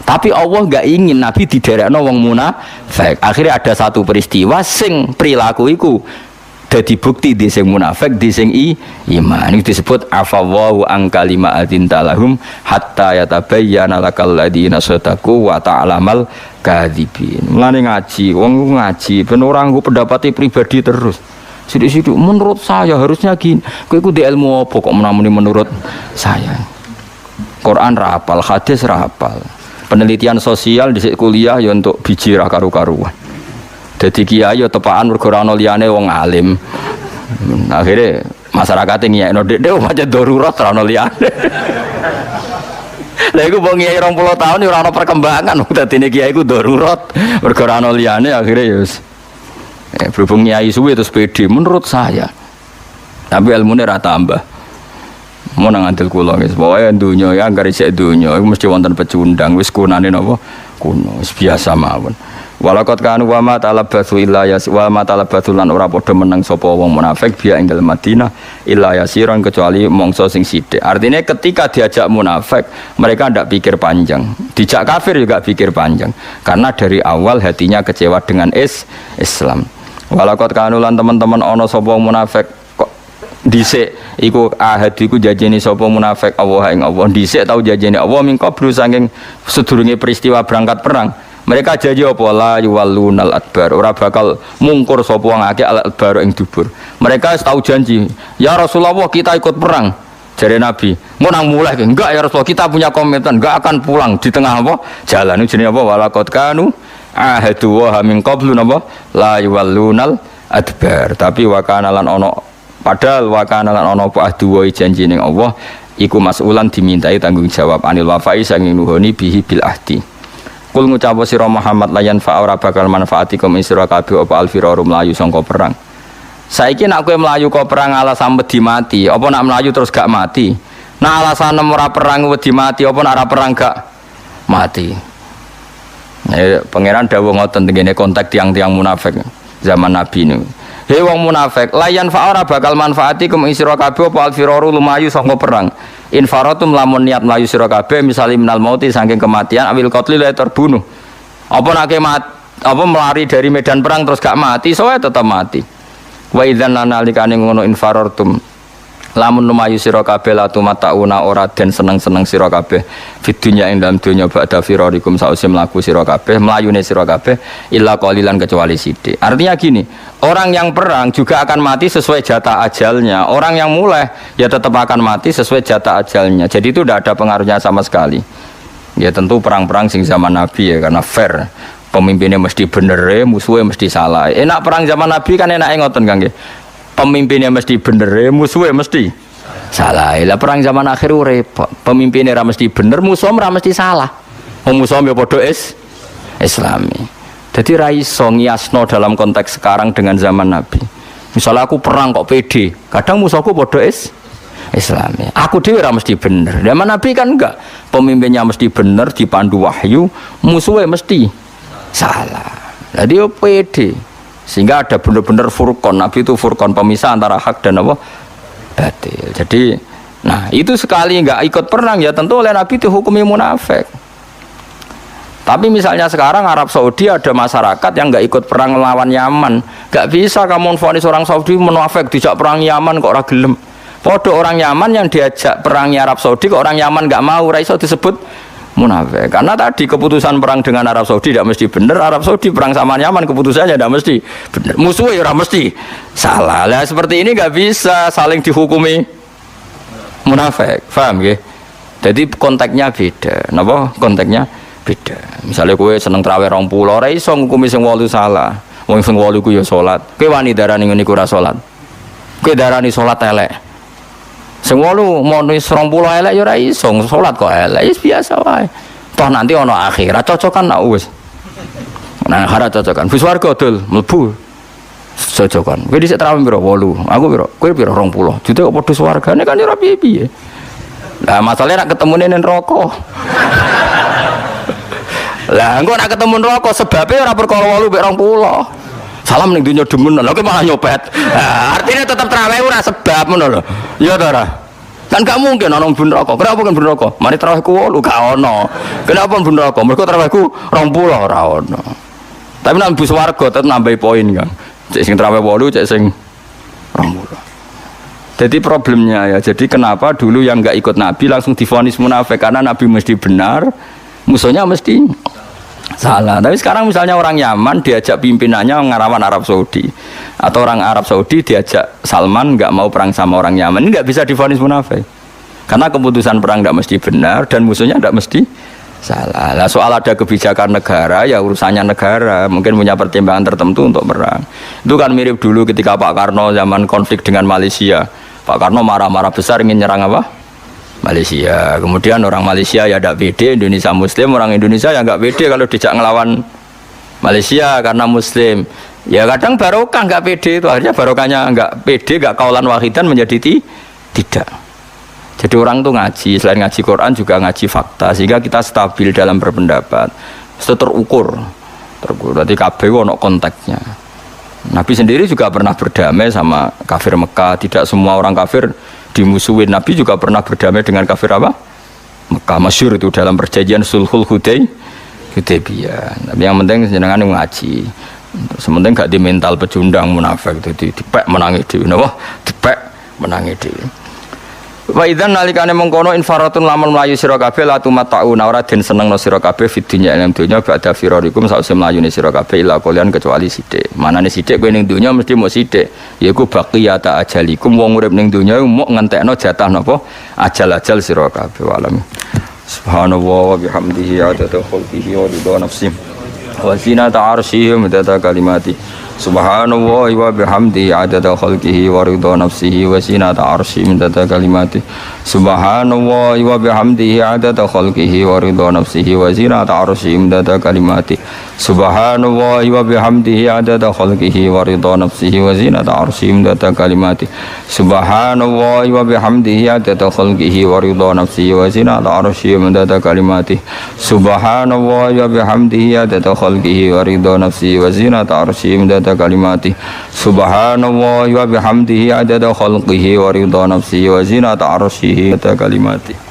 Tapi Allah enggak ingin Nabi diderekno wong munafik. Akhirnya ada satu peristiwa sing perilaku iku dadi bukti di sing munafik di sing iman. Itu disebut afawwahu an kalima adzin talahum hatta yatabayyana lakal ladzina sadaqu wa ta'lamal kadzibin. Mulane ngaji, wong ngaji ben ora nggo pendapate pribadi terus. Sidik-sidik menurut saya harusnya gini. Kowe iku di ilmu apa kok menamuni menurut saya. Quran ra hafal, hadis ra hafal. Penelitian sosial di kuliah ya untuk biji ra karu-karuan. Jadi kiai ya tepaan mergo ora ana liyane wong alim. Akhirnya masyarakat ngiyekno dek macam darurat ora ana liyane. Lah iku wong kiai 20 tahun ya ora ana perkembangan. Dadine kiai iku darurat mergo ora ana liyane akhirnya ya berhubung kiai suwe terus pede menurut saya. Tapi ilmune ora tambah. Mau nang andel kula guys. Pokoke donya ya anggere sik donya iku mesti wonten pecundang wis kunane napa? Kuno wis biasa mawon. Walaqad kanu wa ma talabatsu illa yas wa ma talabatsu lan ora padha meneng sapa wong munafik biya ing dalem Madinah illa yasiron kecuali mongso sing sithik. Artinya ketika diajak munafik mereka ndak pikir panjang. Dijak kafir juga pikir panjang karena dari awal hatinya kecewa dengan Islam. Walaqad kanu lan teman-teman ana sapa munafik kok dhisik iku ahad iku janjeni sapa munafik Allah ing Allah dhisik tau janjeni Allah mingko bru saking sedurunge peristiwa berangkat perang. Mereka janji apa la yuwallunal adbar ora bakal mungkur sapa wong akeh al adbar ing dubur. Mereka tahu janji, ya Rasulullah kita ikut perang. Jare Nabi, mau nang mulai enggak ya Rasulullah kita punya komitmen enggak akan pulang di tengah apa? Jalan itu jenenge apa? Walaqad kanu ahadu wa min qablu napa la yuwallunal adbar. Tapi wa kana lan ono padahal wa kana lan ono apa ahdu wa janji ning Allah iku mas'ulan dimintai tanggung jawab anil wafai sanging nuhoni bihi bil ahdi. Kul ngucap sira Muhammad layan fa ora bakal manfaatikum isra kabeh apa alfiraru mlayu sangka perang. Saiki nek kowe mlayu kok perang alasan wedi mati, apa nak mlayu terus gak mati? Nek alasan ora perang wedi mati, apa nek ora perang gak mati? Pangeran dawuh ngoten tengene konteks tiang-tiang munafik zaman Nabi niku. Hei wong munafik, layan fa ora bakal manfaatikum isra kabeh apa alfiraru lumayu sangka perang. Infaratum lamun niat melayu sira kabeh misale minal mauti saking kematian awil qatli la terbunuh. Apa nak apa melari dari medan perang terus gak mati, soe tetap mati. Wa idzan nalikane ngono infarartum lamun lumayu sira kabeh la tumatauna ora den seneng-seneng sira kabeh fid dunya ing dalam dunya ba'da firarikum sause mlaku sira kabeh mlayune sira kabeh illa qalilan kecuali sithik. Artinya gini, orang yang perang juga akan mati sesuai jatah ajalnya. Orang yang mulai ya tetap akan mati sesuai jatah ajalnya. Jadi itu tidak ada pengaruhnya sama sekali. Ya tentu perang-perang sing zaman Nabi ya karena fair. Pemimpinnya mesti bener, musuhnya mesti salah. Enak perang zaman Nabi kan enake ngoten Kang nggih. Pemimpinnya mesti bener, musuhnya mesti salah. Lah perang zaman akhir repot. Pemimpinnya ora mesti bener, musuhnya ora mesti salah. Wong musuhnya padha Islami. Jadi ra iso ngiasno dalam konteks sekarang dengan zaman Nabi. Misalnya aku perang kok pede, kadang musuhku padha Islami. Aku dhewe ora mesti bener. Zaman Nabi kan enggak. Pemimpinnya mesti bener, dipandu wahyu, musuhnya mesti salah. Jadi yo pede. Sehingga ada benar-benar furqan. Nabi itu furqan, pemisah antara hak dan apa? Batil. Jadi, nah itu sekali enggak ikut perang ya tentu oleh Nabi dihukumi munafik. Tapi misalnya sekarang Arab Saudi ada masyarakat yang enggak ikut perang melawan Yaman. Enggak bisa kamu vonis orang Saudi munafik dijak perang Yaman kok ora gelem. Padha orang Yaman yang diajak perangnya Arab Saudi kok orang Yaman enggak mau, ora iso disebut munafik. Karena tadi keputusan perang dengan Arab Saudi tidak mesti benar. Arab Saudi perang sama Yaman keputusannya tidak mesti benar. Musuhnya ora mesti salah. Lah seperti ini nggak bisa saling dihukumi munafik. Paham nggih? Jadi konteksnya beda. Napa? Konteksnya beda. Misalnya kowe seneng traweh 20 ora iso ngukumi sing 8 salah. Wong sing 8 ku ya salat. Kowe wani darani ngene iku ora salat. Kowe darani salat elek. Sing 8 mau wis 20 elek ya ora iso salat kok elek. Wis biasa wae. Toh nanti ana akhirat cocokan nak wis. Nang akhirat cocokan. Wis warga dol mlebu. Cocokan. Kowe dhisik traweh piro? 8. Aku piro? Kowe piro? 20. Jute kok padha swargane kan ora piye-piye. Lah masalahnya nak ketemu ning neraka. Lah engko nak ketemu neraka sebabnya ora perkara 8 mek 20. Salam ning dunya demen lho kowe malah nyopet. Artinya tetap traweh ora sebab ngono lho. Ya ta ora? Kan gak mungkin ana mlebu neraka. Kenapa kan mlebu neraka? Mari trawehku 8 gak ono. Kenapa mlebu neraka? Mergo trawehku 20 ora ono. Tapi nek mlebu swarga tetep nambahi poin kan. Cek sing traweh 8, cek sing 20. Jadi problemnya ya, jadi kenapa dulu yang nggak ikut Nabi langsung divonis munafik karena Nabi mesti benar, musuhnya mesti salah. Tapi sekarang misalnya orang Yaman diajak pimpinannya ngarawan Arab Saudi, atau orang Arab Saudi diajak Salman nggak mau perang sama orang Yaman, ini nggak bisa divonis munafik karena keputusan perang nggak mesti benar dan musuhnya nggak mesti salah. Lah soal ada kebijakan negara ya urusannya negara, mungkin punya pertimbangan tertentu untuk perang. Itu kan mirip dulu ketika Pak Karno zaman konflik dengan Malaysia. Pak Karno marah-marah besar ingin nyerang apa? Malaysia. Kemudian orang Malaysia ya tidak pede, Indonesia Muslim, orang Indonesia ya nggak pede kalau dijak ngelawan Malaysia karena Muslim. Ya kadang barokah nggak pede itu, akhirnya barokahnya nggak pede, nggak kaulan wahidan menjadi tidak. Jadi orang tuh ngaji, selain ngaji Quran juga ngaji fakta, sehingga kita stabil dalam berpendapat, terukur. Berarti kabeh ono konteksnya. Nabi sendiri juga pernah berdamai sama kafir Mekah. Tidak semua orang kafir dimusuhin. Nabi juga pernah berdamai dengan kafir apa? Mekah. Masyhur itu dalam perjanjian Sulhul Hudaybiyah. Tapi yang penting jenengan ngaji. Sementing gak di mental pecundang munafik itu dipek menangi dhewe. Napa? Dipek menangi dhewe. Wa idzan nalikane mengkono infaratun lamun mlayu sira kabeh la tumattauna ora den senengno sira kabeh fid dunya ing dunya ba'da firarikum sause mlayune sira kabeh ila kalian kecuali sithik. Manane sithik kowe ning dunya mesti mok sithik. Yaiku baqiyata ajalikum wong urip ning dunya mok ngentekno jatah napa ajal-ajal sira kabeh alam. Subhanallah wa bihamdihi adada khalqihi wa ridha nafsihi wa zinata arsyihi midada kalimati. Subhanallah wa bihamdihi adada khalqihi wa ridha nafsihi wa zinata arsyihi midada kalimati. Subhanallah wa bihamdihi adada khalqihi wa ridha nafsihi wa zinata arsyihi midada kalimati. Subhanallah wa bihamdihi adada khalqihi wa ridha nafsihi wa zinata arsyihi midada kalimati. Subhanallah wa bihamdihi adada khalqihi wa ridha nafsihi wa zinata arsyihi midada kalimati. Subhanallah wa bihamdihi adada khalqihi wa ridha nafsihi wa zinata arsyihi midada kalimati. Subhanallah wa bihamdihi adada khalqihi wa ridha nafsihi wa zinata arsyihi midada kalimati.